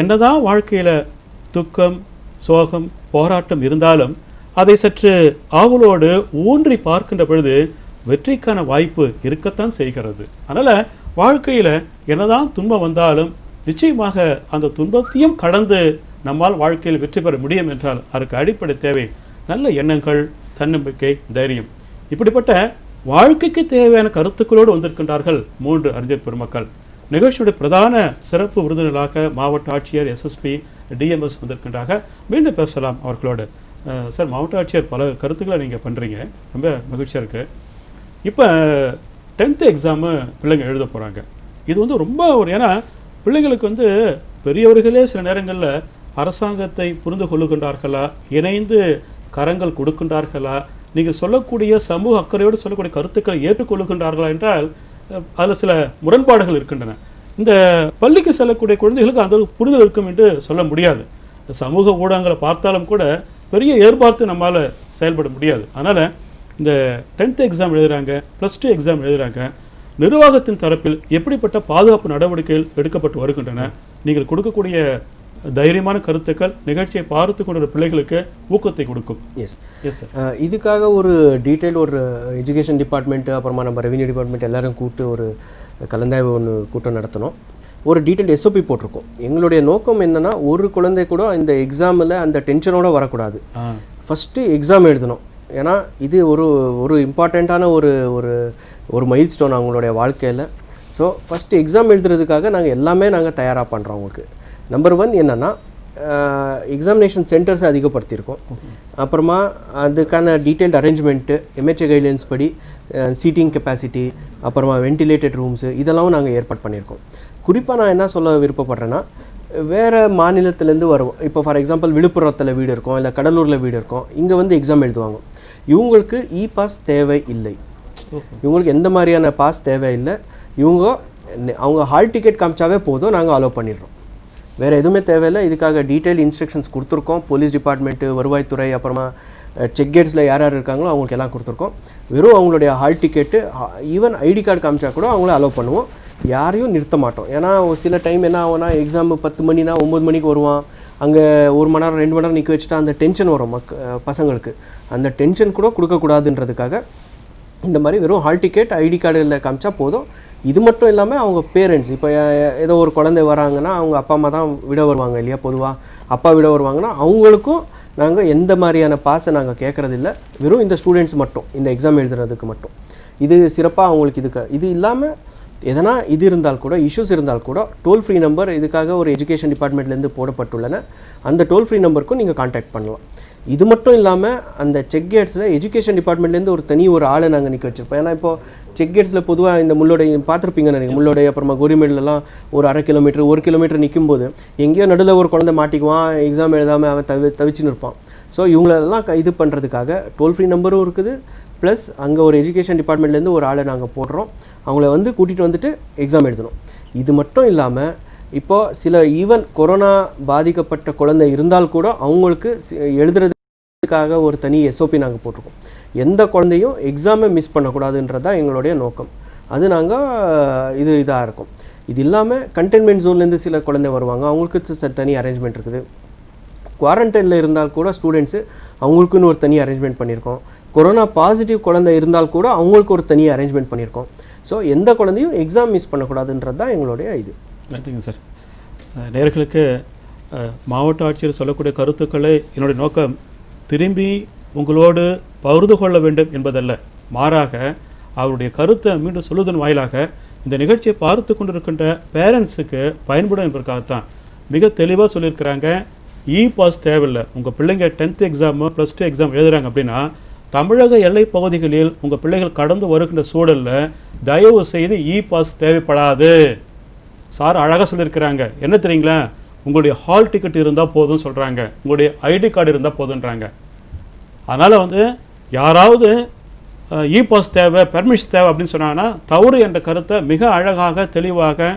Speaker 1: என்னதான் வாழ்க்கையில் துக்கம், சோகம், போராட்டம் இருந்தாலும் அதை சற்று ஆவலோடு ஊன்றி பார்க்கின்ற பொழுது வெற்றிக்கான வாய்ப்பு இருக்கத்தான் செய்கிறது. அதனால் வாழ்க்கையில் என்னதான் துன்பம் வந்தாலும் நிச்சயமாக அந்த துன்பத்தையும் கடந்து நம்மால் வாழ்க்கையில் வெற்றி பெற முடியும் என்றால் அதற்கு அடிப்படை தேவை நல்ல எண்ணங்கள், தன்னம்பிக்கை, தைரியம். இப்படிப்பட்ட வாழ்க்கைக்கு தேவையான கருத்துக்களோடு வந்திருக்கின்றார்கள் 3 அறிஞர் பெருமக்கள். நிகழ்ச்சியுடைய பிரதான சிறப்பு விருந்தினராக மாவட்ட ஆட்சியர், எஸ்எஸ்பி, டிஎம்எஸ் வந்திருக்கின்றாங்க. மீண்டும் பேசலாம் அவர்களோடு. சார், மாவட்ட ஆட்சியர் பல கருத்துக்களை நீங்கள் பண்ணுறீங்க, ரொம்ப மகிழ்ச்சியாக இருக்குது. இப்போ 10th எக்ஸாமு பிள்ளைங்க எழுத போகிறாங்க. இது வந்து ரொம்ப ஏன்னா பிள்ளைங்களுக்கு பெரியவர்களே சில நேரங்களில் அரசாங்கத்தை புரிந்து கொள்ளுகின்றார்களா, இணைந்து கரங்கள் கொடுக்கின்றார்களா, நீங்கள் சொல்லக்கூடிய சமூக அக்கறையோடு சொல்லக்கூடிய கருத்துக்களை ஏற்றுக்கொள்ளுகின்றார்களா என்றால் அதில் சில முரண்பாடுகள் இருக்கின்றன. இந்த பள்ளிக்கு செல்லக்கூடிய குழந்தைகளுக்கு அந்த புரிதல் இருக்கும் என்று சொல்ல முடியாது. சமூக ஊடகங்களை பார்த்தாலும் கூட பெரிய எதிர்பார்த்து நம்மால் செயல்பட முடியாது. அதனால் இந்த 10th எக்ஸாம் எழுதுகிறாங்க, +2 எக்ஸாம் எழுதுகிறாங்க, நிர்வாகத்தின் தரப்பில் எப்படிப்பட்ட பாதுகாப்பு நடவடிக்கைகள் எடுக்கப்பட்டு வருகின்றன? நீங்கள் கொடுக்கக்கூடிய தைரியமான கருத்துக்கள் நிகழ்ச்சியை பார்த்து கொண்ட பிள்ளைகளுக்கு ஊக்கத்தை கொடுக்கும்.
Speaker 2: Yes sir. இதுக்காக ஒரு டீட்டெயில் ஒரு எஜுகேஷன் டிபார்ட்மெண்ட்டு, அப்புறமா நம்ம ரெவென்யூ டிபார்ட்மெண்ட் எல்லாரும் கூப்பிட்டு ஒரு கலந்தாய்வு கூட்டம் நடத்தணும். ஒரு டீட்டெயில் எஸ்ஓபி போட்டிருக்கோம். எங்களுடைய நோக்கம் என்னென்னா, ஒரு குழந்தை கூட இந்த எக்ஸாமில் அந்த டென்ஷனோடு வரக்கூடாது. ஃபஸ்ட்டு எக்ஸாம் எழுதணும். ஏன்னா இது ஒரு இம்பார்ட்டண்ட்டான ஒரு மைல் ஸ்டோன் அவங்களுடைய வாழ்க்கையில். ஸோ ஃபஸ்ட்டு எக்ஸாம் எழுதுறதுக்காக நாங்கள் தயாராக பண்ணுறோம். அவங்களுக்கு நம்பர் 1 என்னென்னா, எக்ஸாமினேஷன் சென்டர்ஸை அதிகப்படுத்தியிருக்கோம். அப்புறமா அதுக்கான டீட்டெயில்டு அரேஞ்ச்மெண்ட்டு, எம்ஹெச்ஏ கைட்லைன்ஸ் படி சீட்டிங் கெப்பாசிட்டி, அப்புறமா வென்டிலேட்டட் ரூம்ஸு, இதெல்லாம் நாங்கள் ஏற்பாடு பண்ணியிருக்கோம். குறிப்பாக நான் என்ன சொல்ல விருப்பப்படுறேன்னா, வேறு மாநிலத்திலேருந்து வருவோம். இப்போ ஃபார் எக்ஸாம்பிள் விழுப்புரத்தில் வீடு இருக்கும், இல்லை கடலூரில் வீடு இருக்கும், இங்கே எக்ஸாம் எழுதுவாங்க. இவங்களுக்கு பாஸ் தேவை இல்லை. இவங்களுக்கு எந்த மாதிரியான பாஸ் தேவையில்லை. அவங்க ஹால் டிக்கெட் காமிச்சாவே போதும், நாங்கள் அலோவ் பண்ணிடுறோம். வேறு எதுவுமே தேவையில்லை. இதுக்காக டீட்டெயில் இன்ஸ்ட்ரக்ஷன்ஸ் கொடுத்துருக்கோம். போலீஸ் டிபார்ட்மெண்ட்டு, வருவாய்த்துறை, அப்புறமா செக் கேட்ஸில் யார் இருக்காங்களோ அவங்களுக்கு எல்லாம் கொடுத்துருக்கோம். வெறும் அவங்களுடைய hall ticket, even ID card காமிச்சா கூட அவங்கள அலோவ் பண்ணுவோம். யாரையும் நிறுத்த மாட்டோம். ஏன்னா ஒரு சில டைம் என்ன ஆகும்னா, எக்ஸாம் 10 மணினா 9 மணிக்கு வருவான், அங்கே 1 மணி நேரம் 2 மணி நேரம் நிற்க வச்சுட்டா அந்த டென்ஷன் வரும் பசங்களுக்கு. அந்த டென்ஷன் கூட கொடுக்கக்கூடாதுன்றதுக்காக இந்த மாதிரி வெறும் ஹால் டிக்கெட், ஐடி கார்டில் காமிச்சா போதும். இது மட்டும் இல்லாமல் அவங்க பேரண்ட்ஸ், இப்போ ஏதோ ஒரு குழந்தை வராங்கன்னா அவங்க அப்பா அம்மா தான் விட வருவாங்க இல்லையா, பொதுவாக அப்பா விட வருவாங்கன்னா அவங்களுக்கும் நாங்கள் எந்த மாதிரியான பாஸை நாங்கள் கேட்குறதில்ல. வெறும் இந்த ஸ்டூடெண்ட்ஸ் மட்டும், இந்த எக்ஸாம் எழுதுறதுக்கு மட்டும். இது சிறப்பாக அவங்களுக்கு இது இல்லாமல் எதனா இது இருந்தால் கூட, இஷ்யூஸ் இருந்தால் கூட, டோல் ஃப்ரீ நம்பர் இதுக்காக ஒரு எஜுகேஷன் டிபார்ட்மெண்ட்லேருந்து போடப்பட்டுள்ளன. அந்த டோல் ஃப்ரீ நம்பருக்கும் நீங்கள் கான்டாக்ட் பண்ணலாம். இது மட்டும் இல்லாமல் அந்த செக் கேட்ஸில் எஜுகேஷன் டிபார்ட்மெண்ட்லேருந்து ஒரு ஆளை நாங்கள் நிற்க வச்சுருப்போம். ஏன்னா இப்போது செக் கேட்ஸில் பொதுவாக இந்த முள்ளோடை பார்த்துருப்பீங்க நினைக்கிறேன். முள்ளோடை, அப்புறமா கோரிமேட்லலாம் ஒரு 1/2 கிலோமீட்டர் 1 கிலோமீட்டர் நிற்கும்போது எங்கேயோ நடுவில் ஒரு குழந்தை மாட்டிக்குவான், எக்ஸாம் எழுதாமல் அவன் தவிச்சுன்னு இருப்பான். ஸோ இவங்களெல்லாம் இது பண்ணுறதுக்காக டோல் ஃப்ரீ நம்பரும் இருக்குது. ப்ளஸ் அங்கே ஒரு எஜுகேஷன் டிபார்ட்மெண்ட்லேருந்து ஒரு ஆளை நாங்கள் போடுறோம். அவங்கள கூட்டிகிட்டு வந்துட்டு எக்ஸாம் எழுதணும். இது மட்டும் இல்லாமல் இப்போது சில ஈவன் கொரோனா பாதிக்கப்பட்ட குழந்தை இருந்தால் கூட அவங்களுக்கு எழுதுறதுக்காக ஒரு தனி எஸ்ஓபி நாங்கள் போட்டிருக்கோம். எந்த குழந்தையும் எக்ஸாமை மிஸ் பண்ணக்கூடாதுன்றது தான் எங்களுடைய நோக்கம். அது நாங்கள் இதாக இருக்கும். இது இல்லாமல் கண்டெய்ன்மெண்ட் ஜோன்லேருந்து சில குழந்தை வருவாங்க, அவங்களுக்கு தனி அரேஞ்ச்மெண்ட் இருக்குது. குவாரண்டைனில் இருந்தால் கூட ஸ்டூடெண்ட்ஸு அவங்களுக்குன்னு ஒரு தனி அரேஞ்ச்மெண்ட் பண்ணியிருக்கோம். கொரோனா பாசிட்டிவ் குழந்தை இருந்தால் கூட அவங்களுக்கு ஒரு தனி அரேஞ்ச்மெண்ட் பண்ணியிருக்கோம். ஸோ எந்த குழந்தையும் எக்ஸாம் மிஸ் பண்ணக்கூடாதுன்றது தான் எங்களுடைய இது.
Speaker 1: நன்றிங்க சார். நேயர்களுக்கு மாவட்ட ஆட்சியர் சொல்லக்கூடிய கருத்துக்களை என்னுடைய நோக்கம் திரும்பி உங்களோடு பகிர்ந்து கொள்ள வேண்டும் என்பதல்ல, மாறாக அவருடைய கருத்தை மீண்டும் சொல்லுவதன் வாயிலாக இந்த நிகழ்ச்சியை பார்த்து கொண்டிருக்கின்ற பேரண்ட்ஸுக்கு பயன்படும் என்பதற்காகத்தான் மிக தெளிவாக சொல்லியிருக்கிறாங்க. பாஸ் தேவையில்லை. உங்கள் பிள்ளைங்க 10th எக்ஸாமு +2 எக்ஸாம் எழுதுகிறாங்க அப்படின்னா தமிழக எல்லை பகுதிகளில் உங்கள் பிள்ளைகள் கடந்து வருகின்ற சூழலில் தயவு செய்து பாஸ் தேவைப்படாது. சார் அழகாக சொல்லியிருக்கிறாங்க. என்ன தெரியுங்களா, உங்களுடைய ஹால் டிக்கெட் இருந்தால் போதும்னு சொல்கிறாங்க, உங்களுடைய ஐடி கார்டு இருந்தால் போதுன்றாங்க. அதனால் யாராவது பாஸ் தேவை, பெர்மிஷன் தேவை அப்படின்னு சொன்னாங்கன்னா தவறு என்ற கருத்தை மிக அழகாக தெளிவாக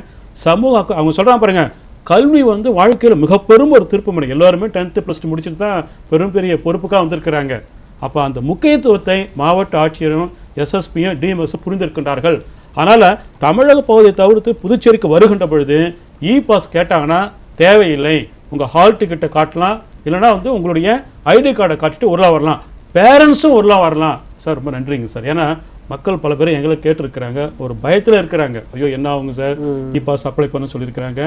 Speaker 1: சமூக அவங்க சொல்கிறாங்க பாருங்கள். கல்வி வாழ்க்கையில் மிக பெரும் ஒரு திருப்புமுனை. எல்லாருமே 10th +2 முடிச்சுட்டு தான் பெரிய பொறுப்புக்காக வந்திருக்கிறாங்க. அப்போ அந்த முக்கியத்துவத்தை மாவட்ட ஆட்சியரும் எஸ்எஸ்பியும் டிஎம்எஸும் புரிந்திருக்கின்றார்கள். அதனால் தமிழக பகுதியை தவிர்த்து புதுச்சேரிக்கு வருகின்ற பொழுது இ பாஸ் கேட்டாங்கன்னா தேவையில்லை, உங்கள் ஹால் டிக்கெட்டை காட்டலாம், இல்லைனா வந்து உங்களுடைய ஐடி கார்டை காட்டிட்டு உருளா வரலாம், பேரண்ட்ஸும் உருளா வரலாம். சார் ரொம்ப நன்றிங்க சார். ஏன்னா மக்கள் பல பேர் எங்களை கேட்டிருக்கிறாங்க, ஒரு பயத்தில் இருக்கிறாங்க, ஐயோ என்ன ஆகுங்க சார் இ பாஸ் அப்ளை பண்ண சொல்லியிருக்கிறாங்க.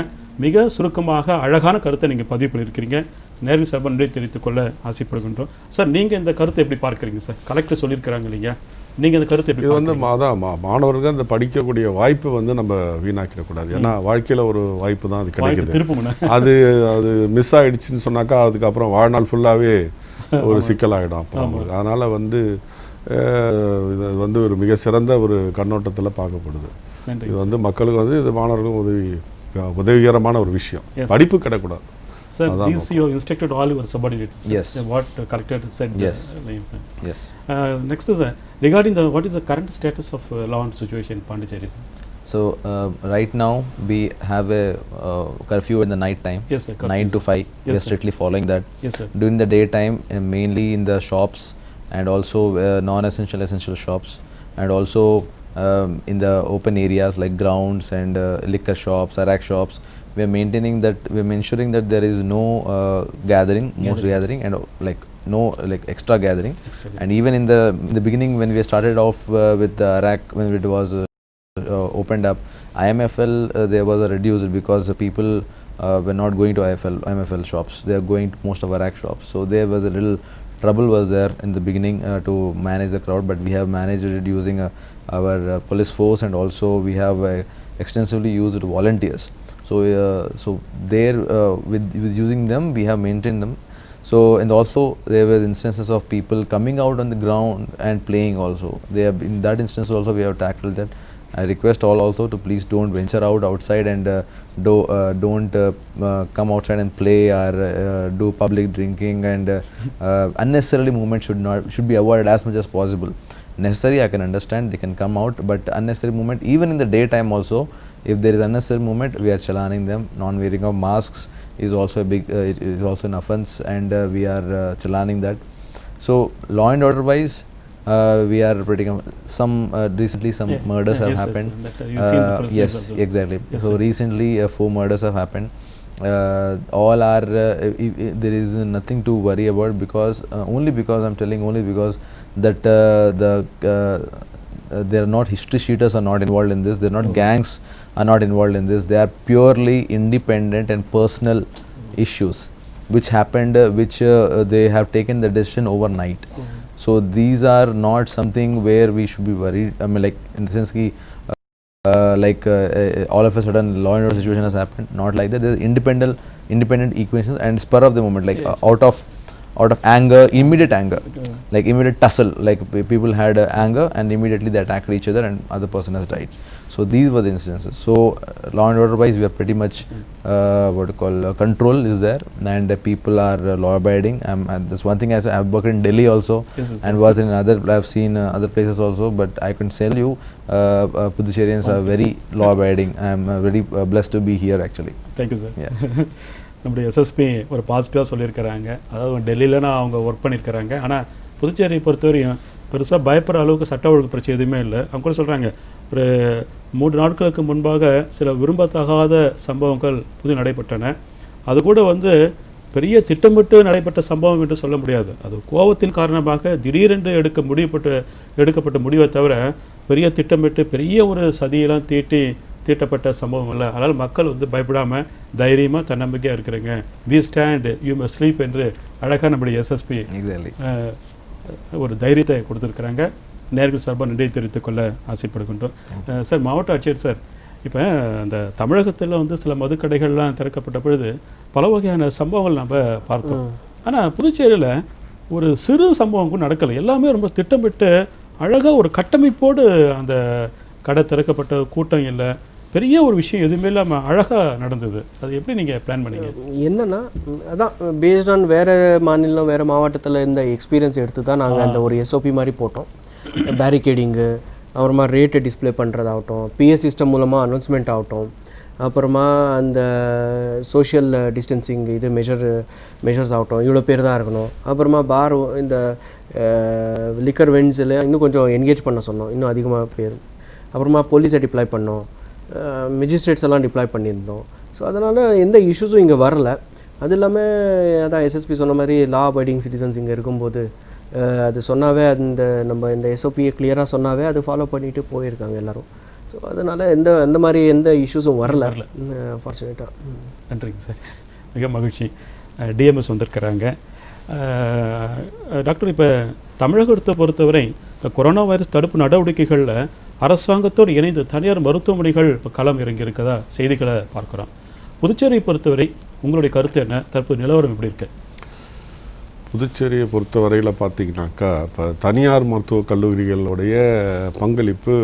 Speaker 1: மிக சுருக்கமாக அழகான கருத்தை நீங்கள் பதிவு பண்ணியிருக்கிறீங்க. நேரில் சார்பாக நன்றி தெரிவித்துக் கொள்ள ஆசைப்படுகின்றோம். சார் நீங்கள் இந்த கருத்தை எப்படி பார்க்குறீங்க சார்? கலெக்டர் சொல்லியிருக்கிறாங்க இல்லையா, நீங்கள் இந்த கருத்தை எப்படி?
Speaker 3: இது வந்து மாணவர்கள் அந்த படிக்கக்கூடிய வாய்ப்பு வந்து நம்ம வீணாக்கிடக்கூடாது. ஏன்னா வாழ்க்கையில் ஒரு வாய்ப்பு தான் அது கிடைக்குது. அது அது மிஸ் ஆகிடுச்சின்னு சொன்னாக்கா அதுக்கப்புறம் வாழ்நாள் ஃபுல்லாகவே ஒரு சிக்கலாகிடும் அப்புறம் அவங்களுக்கு. அதனால் வந்து இது வந்து ஒரு மிக சிறந்த ஒரு கண்ணோட்டத்தில் பார்க்கப்படுது. இது வந்து மக்களுக்கு வந்து இது மாணவர்களுக்கும் உதவிகரமான ஒரு விஷயம். படிப்பு கிடைக்கூடாது.
Speaker 1: Sir, this you instructed all your subordinates.
Speaker 4: Yes.
Speaker 1: What collector said.
Speaker 4: Yes.
Speaker 1: Yes. Next is regarding the what is the current status of law and situation in Pondicherry, sir?
Speaker 4: So right now we have a curfew in the night time.
Speaker 1: Yes, sir.
Speaker 4: 9 to 5.
Speaker 1: Yes,
Speaker 4: we are strictly following that.
Speaker 1: Yes, sir.
Speaker 4: During the daytime, mainly in the shops and also non-essential, essential shops, and also in the open areas like grounds and liquor shops, arak shops. We are maintaining that. We are ensuring that there is no most gathering, and like no extra gathering. And even in the beginning, when we started off with the arak, when it was opened up, IMFL there was a reduced because the people were not going to IMFL shops. They are going to most of arak shops. So there was a little trouble was there in the beginning to manage the crowd, but we have managed it using our police force, and also we have extensively used volunteers. So there with using them we have maintained them. So and also there were instances of people coming out on the ground and playing also. They have, in that instance also we have tackled that. I request all also to please don't venture outside and don't come outside and play or do public drinking, and unnecessarily movement should be avoided as much as possible. Necessary, I can understand, they can come out, but unnecessary movement even in the daytime also. If there is unnecessary movement, we are chalaning them. Non-wearing of masks is also a big, it is also an offence, and we are chalaning that. So law and order wise, we are pretty some recently some murders have happened. Yes, exactly. Yes, so recently 4 murders have happened. All are there is nothing to worry about, because only because I'm telling only because that they are not history sheeters are not involved in this. They are not gangs are not involved in this. They are purely independent and personal issues which happened, which they have taken the decision overnight. So these are not something where we should be worried. I mean, like in the sense ki all of a sudden law and order situation has happened. Not like that. There is independent equations and spur of the moment, like out of anger, immediate anger, like immediate tussle, like people had anger and immediately they attacked each other and other person has died. So these were the instances. So law and order wise we are pretty much control is there, and people are law abiding. That's one thing I have worked in Delhi also, and worked in other, I have seen other places also, but I can tell you Puducherrians are very law abiding. I am very blessed to be here actually.
Speaker 1: Thank you, sir. Yeah. நம்முடைய SSP ஒரு பாசிட்டிவாக சொல்லியிருக்கிறாங்க. அதாவது டெல்லியில் அவங்க work பண்ணியிருக்கிறாங்க. ஆனால் புதுச்சேரியை பொறுத்தவரையும் பெருசாக பயப்படுற அளவுக்கு சட்ட ஒழுங்கு பிரச்சனை எதுவுமே இல்லை. அவங்க கூட சொல்கிறாங்க, ஒரு 3 நாட்களுக்கு முன்பாக சில விரும்பத்தகாத சம்பவங்கள் நடைபெற்றன. அது கூட வந்து பெரிய திட்டமிட்டு நடைபெற்ற சம்பவம் என்று சொல்ல முடியாது. அது கோபத்தின் காரணமாக திடீரென்று எடுக்கப்பட்ட முடிவை தவிர பெரிய திட்டமிட்டு பெரிய ஒரு சதியெல்லாம் தீட்டப்பட்ட சம்பவம் இல்லை. அதனால் மக்கள் வந்து பயப்படாமல் தைரியமாக தன்னம்பிக்கையாக இருக்கிறாங்க. We stand you must sleep என்று அழகாக நம்முடைய எஸ்எஸ்பி ஒரு தைரியத்தை கொடுத்துருக்குறாங்க. நேர்கள் சார்பாக நன்றி தெரிவித்துக் கொள்ள ஆசைப்படுகின்றோம். சார், மாவட்ட ஆட்சியர் சார், இப்போ அந்த தமிழகத்தில் வந்து சில மதுக்கடைகள்லாம் திறக்கப்பட்ட பொழுது பல வகையான சம்பவங்கள் நம்ம பார்த்தோம். ஆனால் புதுச்சேரியில் ஒரு சிறு சம்பவம் கூட நடக்கலை. எல்லாமே ரொம்ப திட்டமிட்டு அழகாக ஒரு கட்டமைப்போடு அந்த கடை திறக்கப்பட்ட, கூட்டம் இல்லை, பெரிய ஒரு விஷயம் எதுவுமே இல்லாமல் அழகாக நடந்தது. அது எப்படி நீங்கள் பிளான் பண்ணீங்க?
Speaker 2: என்னென்னா அதான் பேஸ்ட் ஆன் வேறு மாநிலம் வேறு மாவட்டத்தில் இந்த எக்ஸ்பீரியன்ஸ் எடுத்து தான் நாங்கள் அந்த ஒரு எஸ்ஓபி மாதிரி போட்டோம். பேரிகேடிங்கு, அப்புறமா ரேட்டை டிஸ்பிளே பண்ணுறதாகட்டும், பிஎஸ் சிஸ்டம் மூலமாக அனௌன்ஸ்மெண்ட் ஆகட்டும், அப்புறமா அந்த சோஷியல் டிஸ்டன்சிங் இது மெஷர்ஸ் ஆகட்டும், இவ்வளோ பேர் தான் இருக்கணும். அப்புறமா பார் இந்த லிக்கர் வெண்ட்ஸில் இன்னும் கொஞ்சம் என்கேஜ் பண்ண சொன்னோம், இன்னும் அதிகமாக பேர். அப்புறமா போலீஸை டிப்ளாய் பண்ணோம், மெஜிஸ்ட்ரேட்ஸ் எல்லாம் டிப்ளாய் பண்ணியிருந்தோம். ஸோ அதனால் எந்த இஷ்யூஸும் இங்கே வரல. அது இல்லாமல் அதான் எஸ்எஸ்பி சொன்ன மாதிரி லா அபைடிங் சிட்டிசன்ஸ் இங்கே இருக்கும்போது அது சொன்னாவே நம்ம இந்த எஸ்ஓபியை கிளியராக சொன்னாவே அது ஃபாலோ பண்ணிட்டு போயிருக்காங்க எல்லோரும். ஸோ அதனால் எந்த மாதிரி எந்த இஷ்யூஸும் வரல ஃபார்ச்சுனேட்டாக.
Speaker 1: நன்றிங்க சார், மிக மகிழ்ச்சி. டிஎம்எஸ் வந்திருக்கிறாங்க. டாக்டர், இப்போ தமிழகத்தை பொறுத்தவரை இந்த கொரோனா வைரஸ் தடுப்பு நடவடிக்கைகளில் அரசாங்கத்தோடு இணைந்து தனியார் மருத்துவமனைகள் இப்போ களம் இறங்கி இருக்கதா செய்திகளை பார்க்குறோம். புதுச்சேரியை பொறுத்தவரை உங்களுடைய கருத்து என்ன? தற்போது நிலவரம் எப்படி இருக்கு?
Speaker 3: புதுச்சேரியை பொறுத்தவரையில் பார்த்தீங்கன்னாக்கா இப்போ தனியார் மருத்துவக் கல்லூரிகளுடைய பங்களிப்பு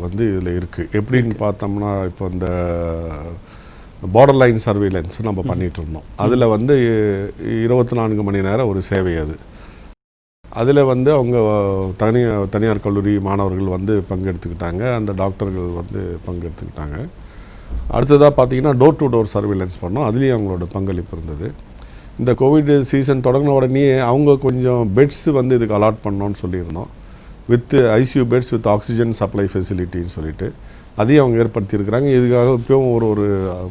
Speaker 3: வந்து இதில் இருக்குது. எப்படின்னு பார்த்தோம்னா இப்போ இந்த பார்டர் லைன் சர்வேலன்ஸ் நம்ம பண்ணிகிட்டு இருந்தோம். அதில் வந்து 24 மணி நேரம் ஒரு சேவை அது. அதில் வந்து அவங்க தனியார் கல்லூரி மாணவர்கள் வந்து பங்கெடுத்துக்கிட்டாங்க, அந்த டாக்டர்கள் வந்து பங்கெடுத்துக்கிட்டாங்க. அடுத்ததாக பார்த்தீங்கன்னா டோர் டு டோர் சர்வேலன்ஸ் பண்ணோம், அதுலேயும் அவங்களோட பங்களிப்பு இருந்தது. இந்த கோவிட் சீசன் தொடங்கின உடனே அவங்க கொஞ்சம் பெட்ஸ் வந்து இதுக்கு அலாட் பண்ணோன்னு சொல்லியிருந்தோம், with ICU beds with oxygen supply ஃபெசிலிட்டின்னு சொல்லிட்டு அதையும் அவங்க ஏற்படுத்தியிருக்கிறாங்க. இதுக்காக இப்போவும் ஒரு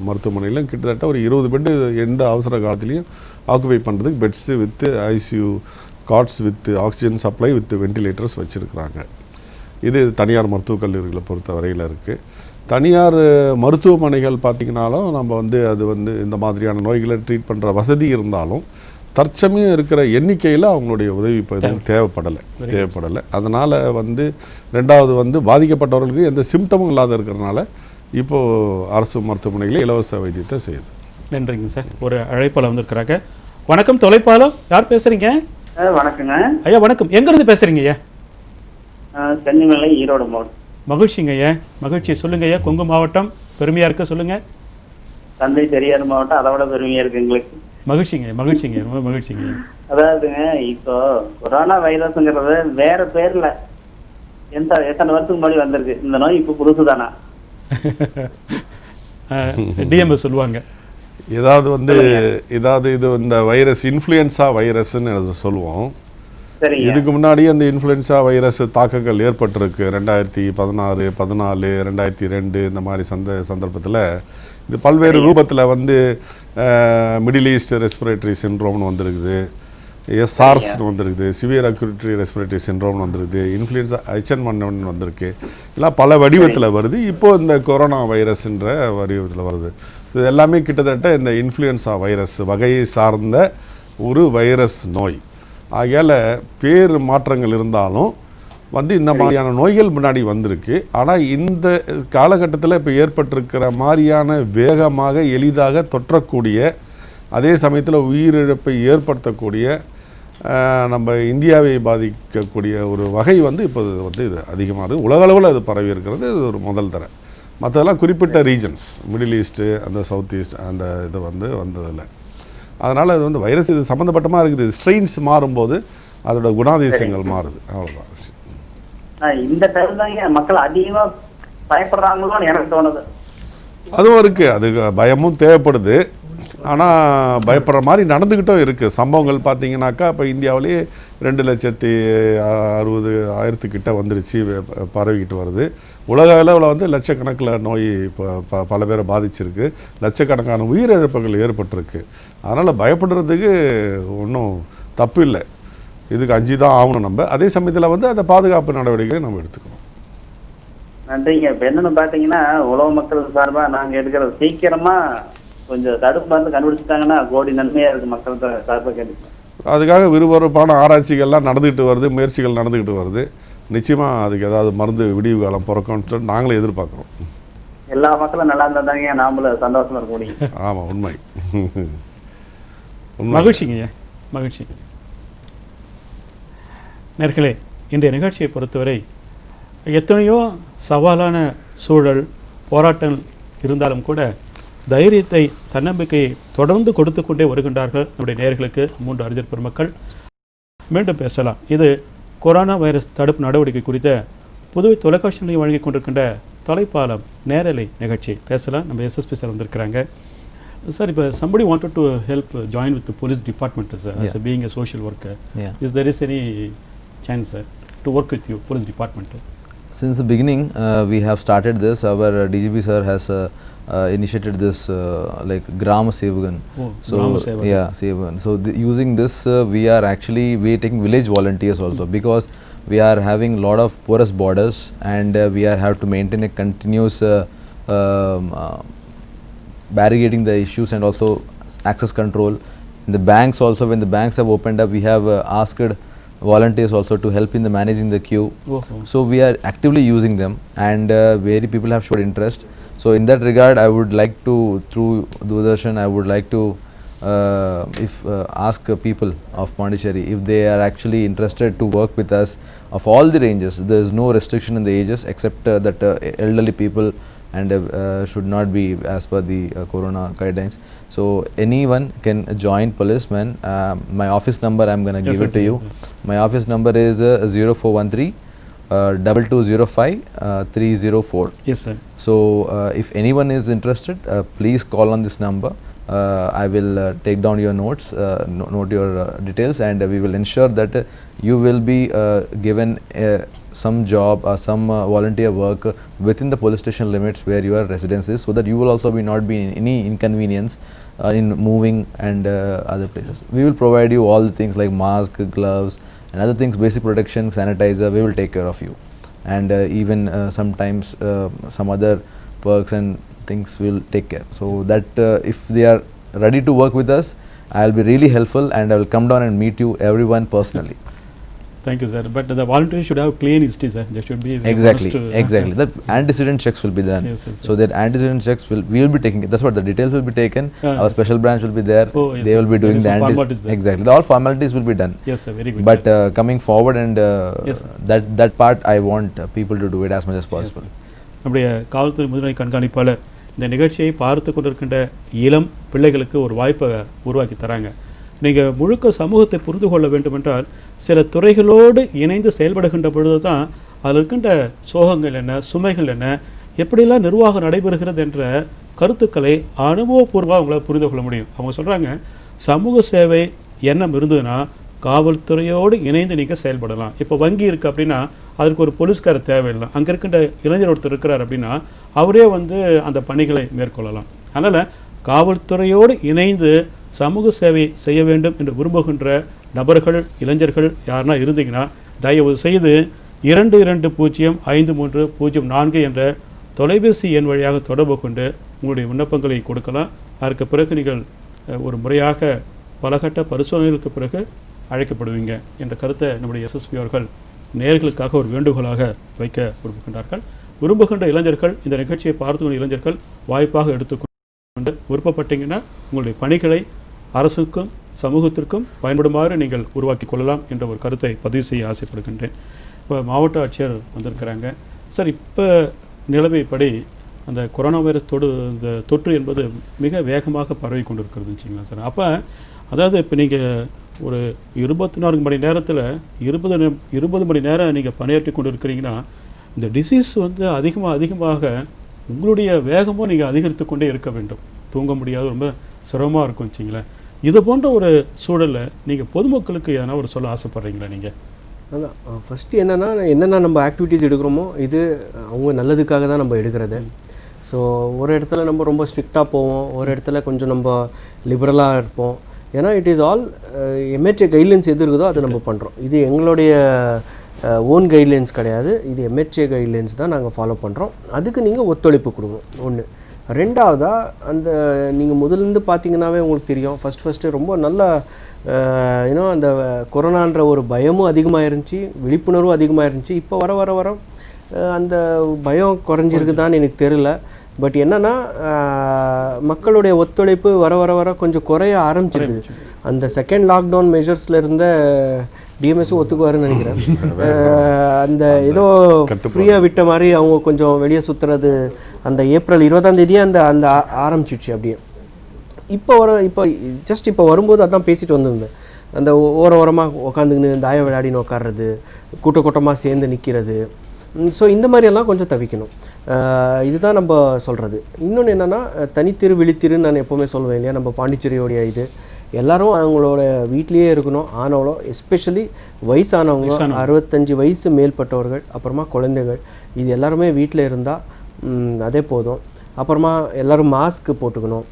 Speaker 3: மருத்துவமனையில் கிட்டத்தட்ட ஒரு 20 பெட்டு எந்த அவசர காலத்துலேயும் ஆக்குபை பண்ணுறதுக்கு beds with ICU cards with oxygen supply with ventilators வச்சுருக்கிறாங்க. இது தனியார் மருத்துவக் கல்லூரிகளை பொறுத்த வரையில் இருக்குது. தனியார் மருத்துவமனைகள் பார்த்திங்கனாலும் நம்ம வந்து அது வந்து இந்த மாதிரியான நோய்களை ட்ரீட் பண்ணுற வசதி இருந்தாலும் தற்சமயம் இருக்கிற எண்ணிக்கையில் அவங்களுடைய உதவி இப்போ எதுவும் தேவைப்படலை. அதனால் வந்து ரெண்டாவது வந்து பாதிக்கப்பட்டவர்களுக்கு எந்த சிம்டமும் இல்லாத இருக்கிறதுனால இப்போது அரசு மருத்துவமனைகளில் இலவச வைத்தியத்தை செய்யுது.
Speaker 1: நன்றிங்க சார். ஒரு அழைப்பாளர் வந்திருக்கிறாங்க. வணக்கம், தொலைப்பாளம் யார் பேசுகிறீங்க?
Speaker 5: வணக்கங்க
Speaker 1: ஐயா. வணக்கம், எங்கேருந்து பேசுகிறீங்க ஐயா?
Speaker 5: சென்னிமலை, ஈரோடு மாவட்டம்.
Speaker 1: மகிழ்ச்சிங்க ஐயா, மகிழ்ச்சி. சொல்லுங்க ஐயா, கொங்கு மாவட்டம் பெருமையாக இருக்க சொல்லுங்க.
Speaker 5: தந்தை பெரியார் மாவட்டம், அதை விட பெருமையாக இருக்கு எங்களுக்கு.
Speaker 1: மகிழ்ச்சிங்க, மகிழ்ச்சிங்க, ரொம்ப மகிழ்ச்சிங்க.
Speaker 5: அதாவதுங்க, இப்போ கொரோனா வைரஸ்ங்கிறது வேற பேர்ல எத்தனை வருஷத்துக்கு முன்னாடி வந்திருக்கு. இந்த நோய் இப்போ புதுசு தானா?
Speaker 1: டிஎம்எஸ் சொல்லுவாங்க.
Speaker 3: ஏதாவது இது இந்த வைரஸ் இன்ஃப்ளூயன்ஸா வைரஸ்ன்னு சொல்லுவோம். இதுக்கு முன்னாடி அந்த இன்ஃப்ளூயன்ஸா வைரஸ் தாக்கங்கள் ஏற்பட்டிருக்கு 2016, 14, 2002 இந்த மாதிரி சந்தர்ப்பத்தில். இது பல்வேறு ரூபத்தில் வந்து மிடில் ஈஸ்ட் ரெஸ்பிரேட்டரி சிண்ட்ரோம்னு வந்திருக்குது, சார்ஸ் வந்திருக்குது, சிவியர் அக்யூரிட்டி ரெஸ்பிரேட்டரி சிண்ட்ரோம்னு வந்திருக்குது, இன்ஃப்ளூயன்ஸா H1N1 வந்திருக்கு. இதெல்லாம் பல வடிவத்தில் வருது. இப்போது இந்த கொரோனா வைரஸ்ன்ற வடிவத்தில் வருது. இது எல்லாமே கிட்டத்தட்ட இந்த இன்ஃப்ளூயன்ஸா வைரஸ் வகையை சார்ந்த ஒரு வைரஸ் நோய். ஆகையால் பேர் மாற்றங்கள் இருந்தாலும் வந்து இந்த மாதிரியான நோய்கள் முன்னாடி வந்திருக்கு. ஆனால் இந்த காலகட்டத்தில் இப்போ ஏற்பட்டிருக்கிற மாதிரியான வேகமாக எளிதாக தொற்றக்கூடிய, அதே சமயத்தில் உயிரிழப்பை ஏற்படுத்தக்கூடிய, நம்ம இந்தியாவை பாதிக்கக்கூடிய ஒரு வகை வந்து இப்போது வந்து இது அதிகமாக உலகளவில் அது பரவி இருக்கிறது. இது ஒரு முதல் தர. மற்றதெல்லாம் குறிப்பிட்ட ரீஜன்ஸ், மிடில் ஈஸ்ட்டு, அந்த சவுத் ஈஸ்ட், அந்த இது வந்து வந்ததில்லை. அதனால் அது வந்து வைரஸ் இது சம்மந்தப்பட்டமாக இருக்குது. ஸ்ட்ரெயின்ஸ் மாறும்போது அதோட குணாதிசயங்கள் மாறுது, அவ்வளோதான்.
Speaker 5: இந்த டைம் தான் மக்கள் அதிகமாக பயப்படுறாங்களோன்னு எனக்கு தோணுது.
Speaker 3: அதுவும் இருக்குது, அது பயமும் தேவைப்படுது. ஆனால் பயப்படுற மாதிரி நடந்துக்கிட்டும் இருக்குது. சம்பவங்கள் பார்த்தீங்கன்னாக்கா இப்போ இந்தியாவிலேயே 2,60,000 கிட்ட வந்துருச்சு, பரவிக்கிட்டு வருது. உலக அளவில் வந்து லட்சக்கணக்கில் நோய் இப்போ பல பேரை பாதிச்சிருக்கு, லட்சக்கணக்கான உயிரிழப்புகள் ஏற்பட்டிருக்கு. அதனால் பயப்படுறதுக்கு ஒன்றும் தப்பு இல்லை. இதுக்கு அஞ்சு தான் ஆகணும் நம்ம. அதே சமயத்தில் வந்து அந்த பாதுகாப்பு நடவடிக்கைகளை நம்ம எடுத்துக்கணும்.
Speaker 5: நன்றிங்க. இப்போ என்னென்னு பார்த்தீங்கன்னா, உலக மக்கள் சார்பாக நாங்கள் எடுக்கிறது சீக்கிரமாக கொஞ்சம் தடுப்பு மருந்து கண்டுபிடிச்சிட்டாங்கன்னா கோடி நன்மையாக இருக்குது மக்கள் சார்பாக கேட்டு.
Speaker 3: அதுக்காக விறுவிறுப்பான ஆராய்ச்சிகள்லாம் நடந்துக்கிட்டு வருது, முயற்சிகள் நடந்துக்கிட்டு வருது. நிச்சயமாக அதுக்கு ஏதாவது மருந்து விடிவு காலம் பிறக்கும்னு சொல்லி நாங்களே எதிர்பார்க்குறோம்.
Speaker 5: எல்லா மக்களும் நல்லா இருந்தால் தாங்க நாமளும் சந்தோஷமாக இருக்க முடியும்.
Speaker 3: ஆமாம், உண்மை.
Speaker 1: மகிழ்ச்சிங்க, மகிழ்ச்சி. நேர்களே, இன்றைய நிகழ்ச்சியை பொறுத்தவரை எத்தனையோ சவாலான சூழல், போராட்டம் இருந்தாலும் கூட தைரியத்தை, தன்னம்பிக்கையை தொடர்ந்து கொடுத்து கொண்டே வருகின்றார்கள் நம்முடைய நேயர்களுக்கு 3 அறிஞர் பெருமக்கள். மீண்டும் பேசலாம். இது கொரோனா வைரஸ் தடுப்பு நடவடிக்கை குறித்த புதுவை தொலைக்காட்சி நிலையம் வழங்கி கொண்டிருக்கின்ற தொலைப்பாலம் நேரலை நிகழ்ச்சி. பேசலாம். நம்ம எஸ்எஸ்பி சார் வந்திருக்கிறாங்க. சார், இப்போ somebody wanted to help join with the police department as being a social worker. Is there is any chance to work with you, police department?
Speaker 4: Since the beginning, we have started this. Our DGP sir has initiated this like Gram Sevagan.
Speaker 1: Oh, Gram Sevagan.
Speaker 4: Yeah, Sevagan. So using this, we are taking village volunteers also, because we are having lot of porous borders, and we have to maintain a continuous barricading the issues, and also access control. In the banks also, when the banks have opened up, we have asked volunteers also to help in the managing the queue. So we are actively using them, and very people have showed interest. So in that regard, I would like to, through Doordarshan, I would like to ask people of Pondicherry if they are actually interested to work with us of all the ranges. There is no restriction in the ages, except that elderly people and should not be as per the corona guidelines. So anyone can join policeman. My office number I am going to give it to you. My office number is 0413 2205 304.
Speaker 1: Yes, sir.
Speaker 4: So if anyone is interested, please call on this number. I will take down your notes, note your details, and we will ensure that you will be given some job or some volunteer work within the police station limits where your residence is, so that you will also not be in any inconvenience in moving and other places. We will provide you all the things like mask, gloves, and other things, basic protection, sanitizer. We will take care of you, and even sometimes some other perks and things will take care. So that if they are ready to work with us, I will be really helpful, and I will come down and meet you everyone personally.
Speaker 1: Thank you, sir. But the volunteers should have clean history, sir. They should be
Speaker 4: Exactly. That antecedent checks will be done.
Speaker 1: Yes, yes,
Speaker 4: so that antecedent checks we will be taking. That's what the details will be taken. Our
Speaker 1: yes.
Speaker 4: special branch will be there.
Speaker 1: Oh, yes,
Speaker 4: they will be doing the
Speaker 1: formalities there.
Speaker 4: exactly. All formalities will be done.
Speaker 1: Yes, sir. Very good.
Speaker 4: But coming forward, and
Speaker 1: Yes, sir.
Speaker 4: that part I want people to do it as much as possible.
Speaker 1: நம்முடைய காவல்துறை முதன்மை கண்காணிப்பாளர் இந்த நிகழ்ச்சியை பார்த்து கொண்டிருக்கின்ற இளம் பிள்ளைகளுக்கு ஒரு வாய்ப்பை உருவாக்கி தராங்க. நீங்கள் முழுக்க சமூகத்தை புரிந்து கொள்ள வேண்டுமென்றால் சில துறைகளோடு இணைந்து செயல்படுகின்ற பொழுது தான் அதில் இருக்கின்ற சோகங்கள் என்ன, சுமைகள் என்ன, எப்படிலாம் நிர்வாகம் நடைபெறுகிறது என்ற கருத்துக்களை அனுபவபூர்வமாக அவங்களால் புரிந்து கொள்ள முடியும். அவங்க சொல்கிறாங்க, சமூக சேவை எண்ணம் இருந்ததுன்னா காவல்துறையோடு இணைந்து நீங்கள் செயல்படலாம். இப்போ வங்கி இருக்குது அப்படின்னா அதற்கு ஒரு போலீஸ்காரர் தேவையில்லை. அங்கே இருக்கின்ற இளைஞர் ஒருத்தர் இருக்கிறார் அப்படின்னா அவரே வந்து அந்த பணிகளை மேற்கொள்ளலாம். அதனால் காவல்துறையோடு இணைந்து சமூக சேவை செய்ய வேண்டும் என்று விரும்புகின்ற நபர்கள், இளைஞர்கள் யாருன்னா இருந்தீங்கன்னா தயவு செய்து 22053004 என்ற தொலைபேசி எண் வழியாக தொடர்பு கொண்டு உங்களுடைய விண்ணப்பங்களை கொடுக்கலாம். அதற்கு பிறகு நீங்கள் ஒரு முறையாக பலகட்ட பரிசோதனைகளுக்கு பிறகு அழைக்கப்படுவீங்க என்ற கருத்தை நம்முடைய எஸ்எஸ்பி அவர்கள் நேயர்களுக்காக ஒரு வேண்டுகோளாக வைக்க விரும்புகின்றார்கள். விரும்புகின்ற இளைஞர்கள், இந்த நிகழ்ச்சியை பார்த்துக்கொண்ட இளைஞர்கள் வாய்ப்பாக எடுத்துக்கொண்டு விருப்பப்பட்டீங்கன்னா உங்களுடைய பணிகளை அரசுக்கும் சமூகத்திற்கும் பயன்படுமாறு நீங்கள் உருவாக்கி கொள்ளலாம் என்ற ஒரு கருத்தை பதிவு செய்ய ஆசைப்படுகின்றேன். இப்போ மாவட்ட ஆட்சியர் வந்திருக்கிறாங்க. சார், இப்போ நிலைமைப்படி அந்த கொரோனா வைரஸ் இந்த தொற்று என்பது மிக வேகமாக பரவி கொண்டிருக்கிறது வச்சுங்களா சார்? அப்போ அதாவது இப்போ நீங்கள் ஒரு 24 மணி நேரத்தில் 20 மணி நேரம் நீங்கள் பணியாற்றி கொண்டு இருக்கிறீங்கன்னா இந்த டிசீஸ் வந்து அதிகமாக உங்களுடைய வேகமும் நீங்கள் அதிகரித்து கொண்டே இருக்க வேண்டும். தூங்க முடியாது, ரொம்ப சிரமமாக இருக்கும் வச்சிங்களேன். இது போன்ற ஒரு சூழலில் நீங்கள் பொதுமக்களுக்கு எதனா ஒரு சொல்ல ஆசைப்பட்றீங்களா நீங்கள்?
Speaker 2: அதான் ஃபஸ்ட்டு என்னென்னா நம்ம ஆக்டிவிட்டீஸ் எடுக்கிறோமோ இது அவங்க நல்லதுக்காக தான் நம்ம எடுக்கிறது. ஸோ ஒரு இடத்துல நம்ம ரொம்ப ஸ்ட்ரிக்டாக போவோம், ஒரு இடத்துல கொஞ்சம் நம்ம லிபரலாக இருப்போம். ஏன்னா it is all MHA guidelines எது இருக்குதோ அது நம்ம பண்ணுறோம். இது எங்களுடைய ஓன் கைட்லைன்ஸ் கிடையாது, இது எம்ஹெச்ஏ கைட்லைன்ஸ் தான் நாங்கள் ஃபாலோ பண்ணுறோம். அதுக்கு நீங்கள் ஒத்துழைப்பு கொடுக்கணும். ஒன்று. ரெண்டாவதாக அந்த நீங்கள் முதலேருந்து பார்த்தீங்கன்னாவே உங்களுக்கு தெரியும், ஃபஸ்ட்டு ரொம்ப நல்ல அந்த கொரோனான்ற ஒரு பயமும் அதிகமாக இருந்துச்சு, விழிப்புணர்வும் அதிகமாக இருந்துச்சு. இப்போ வர வர வர அந்த பயம் குறைஞ்சிருக்குதான்னு எனக்கு தெரியல. பட் என்னென்னா மக்களுடைய ஒத்துழைப்பு வர வர வர கொஞ்சம் குறைய ஆரம்பிச்சிருக்குது. அந்த செகண்ட் லாக்டவுன் மெஷர்ஸில் இருந்த டிஎம்எஸும் ஒத்துக்குவாருன்னு நினைக்கிறேன். அந்த ஏதோ ஃப்ரீயாக விட்ட மாதிரி அவங்க கொஞ்சம் வெளியே சுற்றுறது அந்த ஏப்ரல் 20ஆம் தேதியே அந்த ஆரம்பிச்சிடுச்சு. அப்படியே இப்போ வரும்போது அதான் பேசிட்டு வந்திருந்தேன். அந்த ஓரமாக உட்காந்துக்கின்னு தாயம் விளையாடின்னு உட்காடுறது, கூட்டமாக சேர்ந்து நிற்கிறது. ஸோ இந்த மாதிரியெல்லாம் கொஞ்சம் தவிக்கணும். இதுதான் நம்ம சொல்கிறது. இன்னொன்று என்னென்னா தனித்திரு விழித்திருன்னு நான் எப்போவுமே சொல்லுவேன் இல்லையா, நம்ம பாண்டிச்சேரியோடைய இது எல்லாரும் அவங்களோட வீட்லேயே இருக்கணும். ஆனாலும் எஸ்பெஷலி வயசானவங்க, 65 வயசு மேற்பட்டவர்கள், அப்புறமா குழந்தைகள், இது எல்லாருமே வீட்டில் இருந்தால் அதே போதும். அப்புறமா எல்லோரும் மாஸ்க் போட்டுக்கணும்.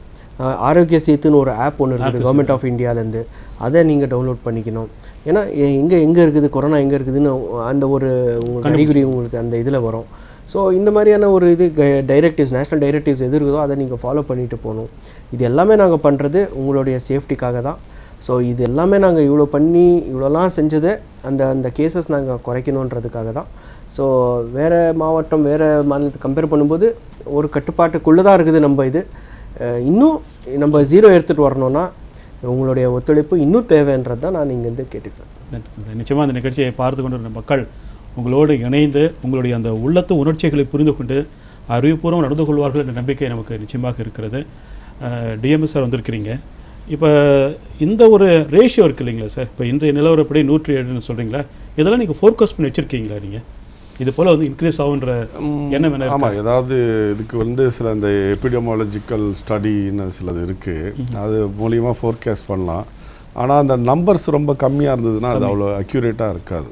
Speaker 2: ஆரோக்கிய சேத்துன்னு ஒரு ஆப் ஒன்று இருக்குது கவர்மெண்ட் ஆஃப் இந்தியாவிலேருந்து, அதை நீங்கள் டவுன்லோட் பண்ணிக்கணும். ஏன்னா எங்கே இருக்குது கொரோனா, எங்கே இருக்குதுன்னு அந்த ஒரு உங்களுக்கு அறிகுறி உங்களுக்கு அந்த இதில் வரும். ஸோ இந்த மாதிரியான ஒரு இது டைரக்டிவ்ஸ், நேஷ்னல் டைரக்டிவ்ஸ் எது இருக்குதோ அதை நீங்கள் ஃபாலோ பண்ணிட்டு போகணும். இது எல்லாமே நாங்கள் பண்ணுறது உங்களுடைய சேஃப்டிக்காக தான். ஸோ இது எல்லாமே நாங்கள் இவ்வளோ பண்ணி இவ்வளோலாம் செஞ்சது அந்த கேசஸ் நாங்கள் குறைக்கணுன்றதுக்காக தான். ஸோ வேறு மாவட்டம் வேறு மாநிலத்தை கம்பேர் பண்ணும்போது ஒரு கட்டுப்பாட்டுக்குள்ளே தான் இருக்குது. நம்ம இது இன்னும் நம்ம 0 எடுத்துகிட்டு வரணும்னா உங்களுடைய ஒத்துழைப்பு இன்னும் தேவைன்றது தான் நான் இங்கேருந்து கேட்டுக்கிறேன்.
Speaker 1: நிச்சயமாக அந்த நிகழ்ச்சியை பார்த்து கொண்டு மக்கள் உங்களோடு இணைந்து உங்களுடைய அந்த உள்ளத்து உணர்ச்சிகளை புரிந்து கொண்டு அறிவுபூர்வம் நடந்து கொள்வார்கள் என்ற நம்பிக்கை நமக்கு நிச்சயமாக இருக்கிறது. டிஎம்எஸ் சார் வந்திருக்கிறீங்க. இப்போ இந்த ஒரு ரேஷியோ இருக்குது இல்லைங்களா சார், இப்போ இன்றைய நிலவரப்படி 107ன்னு சொல்கிறீங்களா, இதெல்லாம் நீங்கள் ஃபோர்காஸ்ட் பண்ணி வச்சுருக்கீங்களா நீங்கள்? இது போல் வந்து இன்க்ரீஸ் ஆகுன்ற என்ன வேணும்?
Speaker 3: ஆமாம், ஏதாவது இதுக்கு வந்து சில இந்த எபிடெமாலஜிக்கல் ஸ்டடின்னு சிலது இருக்குது, அது மூலியமாக ஃபோர்காஸ்ட் பண்ணலாம். ஆனால் அந்த நம்பர்ஸ் ரொம்ப கம்மியாக இருந்ததுன்னா அது அவ்வளோ அக்யூரேட்டாக இருக்காது.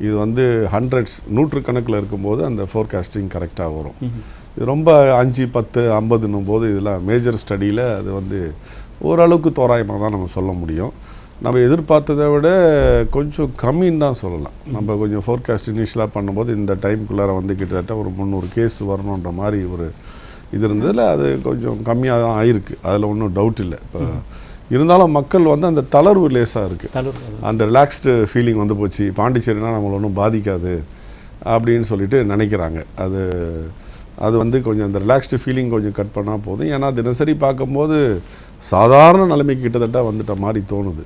Speaker 3: இது வந்து ஹண்ட்ரட்ஸ், 100 கணக்கில் இருக்கும்போது அந்த ஃபோர்காஸ்டிங் கரெக்டாக வரும். இது ரொம்ப 5, 10, 50ன்னும் போது இதெல்லாம் மேஜர் ஸ்டடியில் அது வந்து ஓரளவுக்கு தோராயமாக தான் நம்ம சொல்ல முடியும். நம்ம எதிர்பார்த்ததை விட கொஞ்சம் கம்மின்னு தான் சொல்லலாம். நம்ம கொஞ்சம் ஃபோர்காஸ்ட் இனிஷியலாக பண்ணும்போது இந்த டைமுக்குள்ளார வந்து கிட்டத்தட்ட ஒரு 300 கேஸ் வரணுன்ற மாதிரி ஒரு இது இருந்ததில் அது கொஞ்சம் கம்மியாக தான் ஆயிருக்கு, அதில் ஒன்றும் டவுட் இல்லை. இப்போ இருந்தாலும் மக்கள் வந்து அந்த தளர்வு லேசாக இருக்குது, அந்த ரிலாக்ஸ்டு ஃபீலிங் வந்து போச்சு, பாண்டிச்சேரினா நம்மளை ஒன்றும் பாதிக்காது அப்படின்னு சொல்லிட்டு நினைக்கிறாங்க. அது வந்து கொஞ்சம் அந்த ரிலாக்ஸ்டு ஃபீலிங் கொஞ்சம் கட் பண்ணால் போதும். ஏன்னா தினசரி பார்க்கும்போது சாதாரண நிலைமைக்கு கிட்டத்தட்ட வந்துட்ட மாதிரி தோணுது.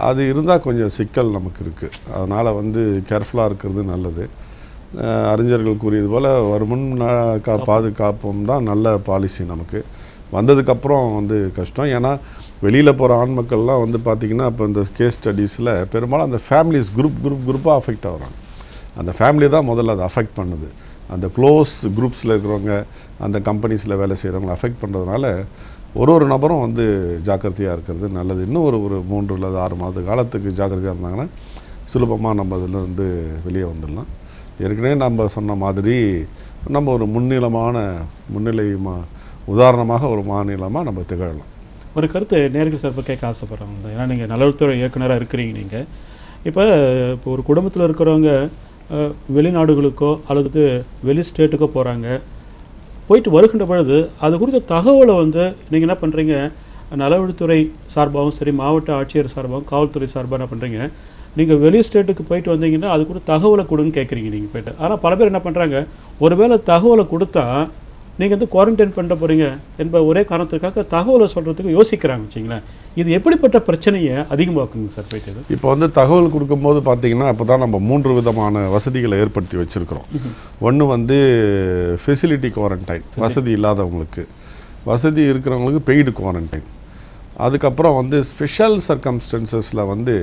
Speaker 3: அது இருந்தால் கொஞ்சம் சிக்கல் நமக்கு இருக்குது. அதனால் வந்து கேர்ஃபுல்லாக இருக்கிறது நல்லது. அறிஞர்கள் கூறியது போல் வருமுன் பாதுகாப்பும் தான் நல்ல பாலிசி. நமக்கு வந்ததுக்கப்புறம் வந்து கஷ்டம். ஏன்னா வெளியில் போகிற ஆண் மக்கள்லாம் வந்து பார்த்திங்கன்னா இப்போ இந்த கேஸ் ஸ்டடீஸில் பெரும்பாலும் அந்த ஃபேமிலிஸ் குரூப்பாக அஃபெக்ட் ஆகுறாங்க. அந்த ஃபேமிலி தான் முதல்ல அதை அஃபெக்ட் பண்ணுது. அந்த க்ளோஸ் குரூப்ஸில் இருக்கிறவங்க, அந்த கம்பெனிஸில் வேலை செய்கிறவங்களை அஃபெக்ட் பண்ணுறதுனால ஒரு நபரும் வந்து ஜாக்கிரதையாக இருக்கிறது நல்லது. இன்னும் ஒரு 3 அல்லது 6 மாத காலத்துக்கு ஜாக்கிரதையாக இருந்தாங்கன்னா சுலபமாக நம்ம அதில் வந்து வெளியே வந்துடலாம். ஏற்கனவே நம்ம சொன்ன மாதிரி நம்ம ஒரு முன்னிலை உதாரணமாக ஒரு மாநிலமாக நம்ம திகழலாம்.
Speaker 1: ஒரு கருத்து நேர்கள் சார்பாக கேட்க ஆசைப்படுறாங்க. ஏன்னா நீங்கள் நலவரத்துறை இயக்குனராக இருக்கிறீங்க. நீங்கள் இப்போ ஒரு குடும்பத்தில் இருக்கிறவங்க வெளிநாடுகளுக்கோ அல்லது வெளி ஸ்டேட்டுக்கோ போயிட்டு வருகின்ற பொழுது அது குறித்த தகவலை வந்து நீங்கள் என்ன பண்ணுறீங்க, நலவழித்துறை சார்பாகவும் சரி, மாவட்ட ஆட்சியர் சார்பாகவும் காவல்துறை சார்பாக என்ன பண்ணுறீங்க, நீங்கள் வெளி ஸ்டேட்டுக்கு போயிட்டு வந்தீங்கன்னா அது கூட தகவலை கொடுன்னு கேட்குறீங்க நீங்கள் போய்ட்டு. ஆனால் பல பேர் என்ன பண்ணுறாங்க, ஒருவேளை தகவலை கொடுத்தா நீங்கள் வந்து குவாரண்டைன் பண்ண போகிறீங்க என்ப ஒரே காரணத்துக்காக தகவலை சொல்கிறதுக்கு யோசிக்கிறாங்க வச்சிங்களேன். இது எப்படிப்பட்ட பிரச்சனையை அதிகமாக்குங்க சார் போயிட்டு?
Speaker 3: இப்போ வந்து தகவல் கொடுக்கும்போது பார்த்தீங்கன்னா இப்போ தான் நம்ம 3 விதமான வசதிகளை ஏற்படுத்தி வச்சுருக்கிறோம். ஒன்று வந்து ஃபெசிலிட்டி குவாரண்டைன், வசதி இல்லாதவங்களுக்கு. வசதி இருக்கிறவங்களுக்கு பெய்டு குவாரண்டைன். அதுக்கப்புறம் வந்து ஸ்பெஷல் சர்க்கம்ஸ்டன்சஸில் வந்து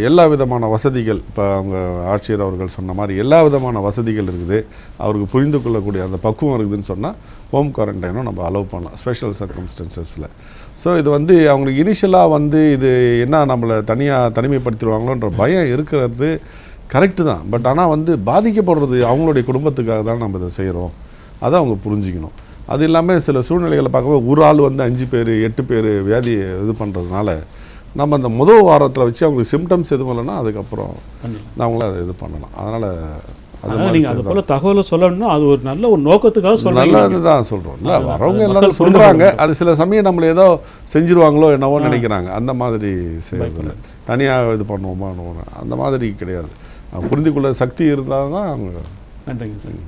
Speaker 3: எல்லா விதமான வசதிகள், இப்போ அவங்க ஆட்சியர் அவர்கள் சொன்ன மாதிரி எல்லா விதமான வசதிகள் இருக்குது, அவருக்கு புரிந்து கொள்ளக்கூடிய அந்த பக்குவம் இருக்குதுன்னு சொன்னால் ஹோம் குவாரண்டைனும் நம்ம அலோவ் பண்ணலாம் ஸ்பெஷல் சர்க்கம்ஸ்டன்சஸில். ஸோ இது வந்து அவங்களுக்கு இனிஷியலாக வந்து இது என்ன நம்மளை தனிமைப்படுத்திடுவாங்களோன்ற பயம் இருக்கிறது கரெக்டு தான். பட் ஆனால் வந்து பாதிக்கப்படுறது அவங்களுடைய குடும்பத்துக்காக தான் நம்ம இதை செய்கிறோம், அதை அவங்க புரிஞ்சிக்கணும். அது இல்லாமல் சில சூழ்நிலைகளை பார்க்கும்போது ஒரு ஆள் வந்து 5 பேர் 8 பேர் வியாதி இது பண்ணுறதுனால நம்ம அந்த முதல் வாரத்தில் வச்சு அவங்களுக்கு சிம்டம்ஸ் எதுவும் இல்லைன்னா அதுக்கப்புறம் அவங்கள அதை இது பண்ணலாம். அதனால்
Speaker 1: நீங்கள் அது போல் தகவலை சொல்லணும்னா அது ஒரு நல்ல ஒரு நோக்கத்துக்காக சொல்லலாம்.
Speaker 3: நல்லது தான் சொல்கிறோம். இல்லை வரவங்க எல்லாரும் சொல்கிறாங்க, அது சில சமயம் நம்மளை ஏதோ செஞ்சுருவாங்களோ என்னவோ நினைக்கிறாங்க. அந்த மாதிரி செய்யறதில்லை, தனியாக இது பண்ணுவோமா அந்த மாதிரி கிடையாது. புரிந்து கொள்ள சக்தி இருந்தால் தான் அவங்க.
Speaker 1: நன்றிங்க சார்.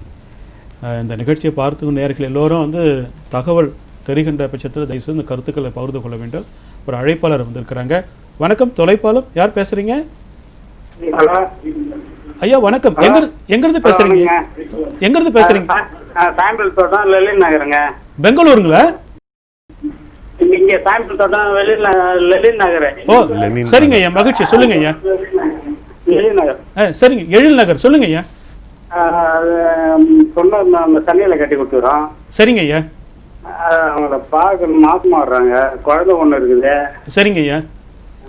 Speaker 1: இந்த நிகழ்ச்சியை பார்த்து நேயர்கள் எல்லோரும் வந்து தகவல் தெரிகின்ற பட்சத்தில் தயவுசெய்து இந்த கருத்துக்களை பகிர்ந்து கொள்ள வேண்டும். ஒரு அழைப்பாளர் வந்திருக்கிறாங்க. வணக்கம், தொலைப்பாளம், யார் பேசுறீங்க? ஐயா வணக்கம், எங்கிருந்து பேசுறீங்க? எங்கிருந்து பேசுறீங்க?
Speaker 5: சாம்பிள் தோட்டம் லலின் நகருங்க.
Speaker 1: பெங்களூருங்களா?
Speaker 5: இங்க சாம்பிள் தோட்டம் லலின் நகர்.
Speaker 1: ஓ சரிங்க ஐயா, மகிழ்ச்சி. சொல்லுங்க ஐயா.
Speaker 5: லலின் நகர்.
Speaker 1: சரிங்க, எழில் நகர். சொல்லுங்க ஐயா.
Speaker 5: சொன்ன சென்னையில கட்டி கொடுத்துறோம்.
Speaker 1: சரிங்க ஐயா.
Speaker 5: அவங்கள பார்க்கணும், மாசமா வர்றாங்க, குழந்தை ஒண்ணு இருக்குது,
Speaker 1: சரிங்க ஐயா.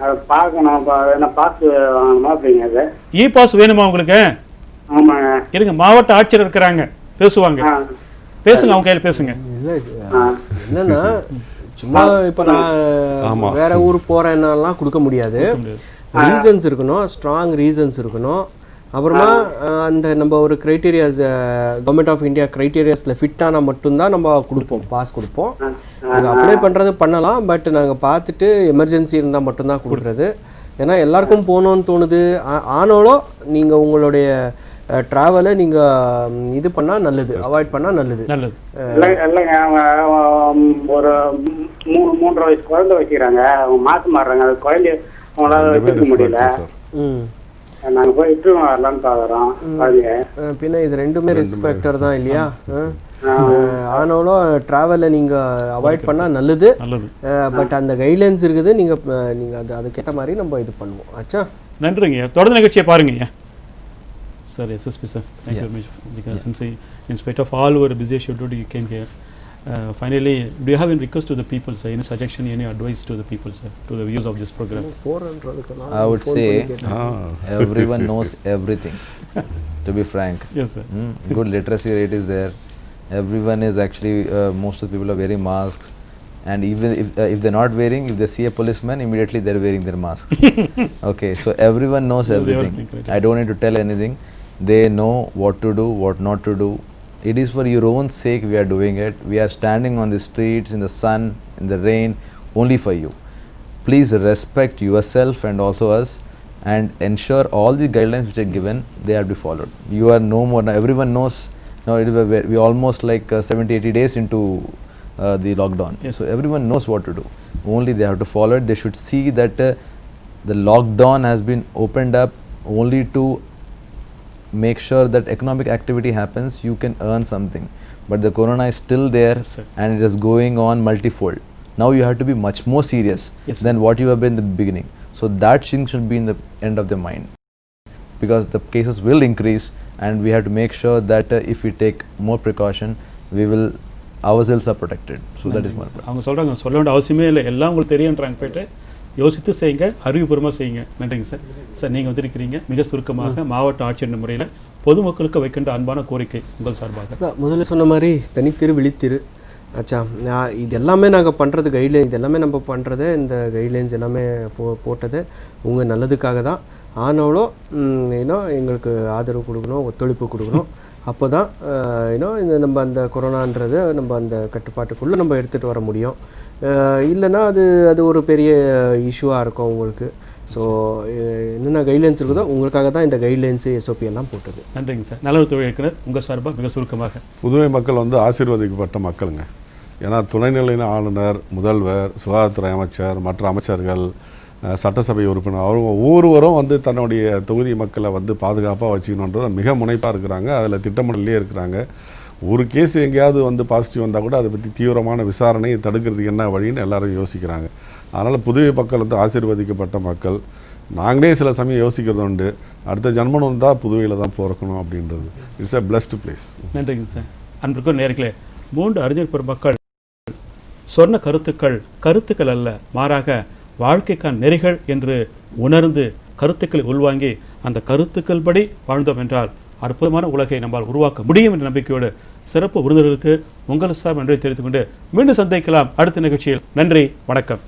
Speaker 5: அதை பார்க்கணும். என்ன பார்த்து வாங்கணுமா அப்படிங்க அது?
Speaker 1: இ பாஸ் வேணுமா உங்களுக்கு?
Speaker 5: ஆமாங்க.
Speaker 1: இருங்க, மாவட்ட ஆட்சியர் இருக்கிறாங்க, பேசுவாங்க. பேசுங்க, அவங்க கையில் பேசுங்க.
Speaker 2: இல்லை என்னன்னா சும்மா இப்போ நான் வேற ஊர் போறேன்னாலாம் கொடுக்க முடியாது. ரீசன்ஸ் இருக்கணும், ஸ்ட்ராங் ரீசன்ஸ் இருக்கணும். அப்புறமா அந்த நம்ம ஒரு கிரைட்டீரியாஸ் கவர்மெண்ட் ஆஃப் இந்தியா கிரைட்டீரியாஸில் ஃபிட்டானா மட்டும்தான் நம்ம கொடுப்போம், பாஸ் கொடுப்போம். நீங்கள் அப்ளை பண்ணுறது பண்ணலாம், பட் நாங்கள் பார்த்துட்டு எமர்ஜென்சி இருந்தால் மட்டும்தான் கொடுக்குறது. ஏன்னா எல்லாருக்கும் போகணுன்னு தோணுது. ஆனாலும் நீங்கள் உங்களுடைய ட்ராவலை நீங்கள் இது பண்ணால் நல்லது, அவாய்ட் பண்ணால் நல்லது.
Speaker 5: இல்லைங்க, அவங்க ஒரு 3.5 வயசு குழந்தை வச்சுக்கிறாங்க, அவங்க மாற்ற மாறுறாங்க. அது குழந்தைய அவங்களால வச்சுக்க முடியல. நாங்க போய் இட்டு வரலான்னு பாக்குறோம்.
Speaker 2: பின்ன இது ரெண்டுமே ரிஸ்க் ஃபேக்டர் தான் இல்லையா? ஆனாலும் ட்ராவலை நீங்கள் அவாய்ட் பண்ணால் நல்லது. பட் அந்த கைட்லைன்ஸ் இருக்குது, நீங்கள் அதுக்கேற்ற மாதிரி நம்ம இது பண்ணுவோம். ஆச்சா,
Speaker 1: நன்றிங்க. தொடர்ந்து நிகழ்ச்சியை பாருங்க. Sir, SSP sir, thank you very much because since in spite of all our busy schedule you came here. Finally, do you have any request to the people, sir? Any suggestion, any advice to the people, sir, to the viewers of this program?
Speaker 4: I would say everyone knows everything, to be frank.
Speaker 1: Yes, sir.
Speaker 4: Good literacy rate is there. Everyone is actually, most of the people are wearing masks. And even if they're not wearing, if they see a policeman, immediately they're wearing their mask. Okay, so everyone knows everything. I don't need to tell anything. They know what to do, what not to do. It is for your own sake we are doing it. We are standing on the streets, in the sun, in the rain, only for you. Please respect yourself and also us, and ensure all the guidelines which are given, they have to be followed. You are no more, now everyone knows, now we almost like 70-80 days into the lockdown. Yes. So everyone knows what to do. Only they have to follow it. They should see that the lockdown has been opened up only to make sure that economic activity happens, you can earn something. But the corona is still there, yes, and it is going on multifold. Now you have to be much more serious, yes, than what you have been in the beginning. So that thing should be in the end of the mind, because the cases will increase, and we have to make sure that if we take more precaution, we will ourselves are protected. So that is more important.
Speaker 1: அவங்க சொல்றாங்க, சொல்ல வேண்டிய அவசியமே இல்லை, எல்லாம் உங்களுக்கு தெரியுன்றாங்க. போய்ட்டு யோசித்து செய்யுங்க, அறிவுபூர்வமாக செய்யுங்க. நன்றிங்க சார். சார், நீங்கள் வந்திருக்கிறீங்க, மிக சுருக்கமாக மாவட்ட ஆட்சியர் முறையில் பொதுமக்களுக்கு வைக்கின்ற அன்பான கோரிக்கை உங்கள் சார்பாக.
Speaker 2: முதல்ல சொன்ன மாதிரி தனித்திரு விழித்திரு. ஆச்சா, இது எல்லாமே நாங்கள் பண்ணுறது கைட்லைன், இது எல்லாமே நம்ம பண்ணுறது, இந்த கைட்லைன்ஸ் எல்லாமே போட்டது உங்கள் நல்லதுக்காக தான். ஆனாலும் எங்களுக்கு ஆதரவு கொடுக்கணும், ஒத்துழைப்பு கொடுக்கணும். அப்போ தான் இந்த நம்ம அந்த கொரோனான்றது நம்ம அந்த கட்டுப்பாட்டுக்குள்ளே நம்ம எடுத்துகிட்டு வர முடியும். இல்லைன்னா அது ஒரு பெரிய இஷ்யூவாக இருக்கும் உங்களுக்கு. ஸோ என்னென்ன கைட்லைன்ஸ் இருக்குதோ உங்களுக்காக தான் இந்த கைட்லைன்ஸு எஸ்ஓபி எல்லாம் போட்டது.
Speaker 1: நன்றிங்க சார். நலத்துறை இயக்குனர் உங்கள் சார்பாக மிக சுருக்கமாக.
Speaker 3: புதுவை மக்கள் ஆசீர்வதிக்கப்பட்ட மக்களுங்க. ஏன்னா துணைநிலை ஆளுநர், முதல்வர், சுகாதாரத்துறை அமைச்சர், மற்ற அமைச்சர்கள், சட்டசபை உறுப்பினர், அவங்க ஒவ்வொருவரும் தன்னுடைய தொகுதி மக்களை பாதுகாப்பாக வச்சுக்கணுன்றது மிக முனைப்பாக இருக்கிறாங்க. அதில் திட்டமிடலே இருக்கிறாங்க. ஒரு கேஸ் எங்கேயாவது பாசிட்டிவ் வந்தால் கூட அதை பற்றி தீவிரமான விசாரணையை தடுக்கிறதுக்கு என்ன வழின்னு எல்லாரும் யோசிக்கிறாங்க. அதனால் புதுவை மக்கள் ஆசீர்வதிக்கப்பட்ட மக்கள். நாங்களே சில சமயம் யோசிக்கிறது உண்டு, அடுத்த ஜன்மம் வந்தால் புதுவையில் தான் பிறக்கணும் அப்படின்றது. It's a blessed place.
Speaker 1: நன்றிங்க சார். அன்பிற்கும் நேர்களே, 3 அறிஞர் பெருமக்கள் சொன்ன கருத்துக்கள் அல்ல, மாறாக வாழ்க்கைக்கான நெறிகள் என்று உணர்ந்து கருத்துக்களை உள்வாங்கி அந்த கருத்துக்கள் படி வாழ்ந்தோம் என்றால் அற்புதமான உலகை நம்மால் உருவாக்க முடியும் என்ற நம்பிக்கையோடு சிறப்பு விருந்தினர்களுக்கு உங்கள் சார்பாக நன்றி தெரிவித்துக் கொண்டு மீண்டும் சந்திக்கலாம் அடுத்த நிகழ்ச்சியில். நன்றி, வணக்கம்.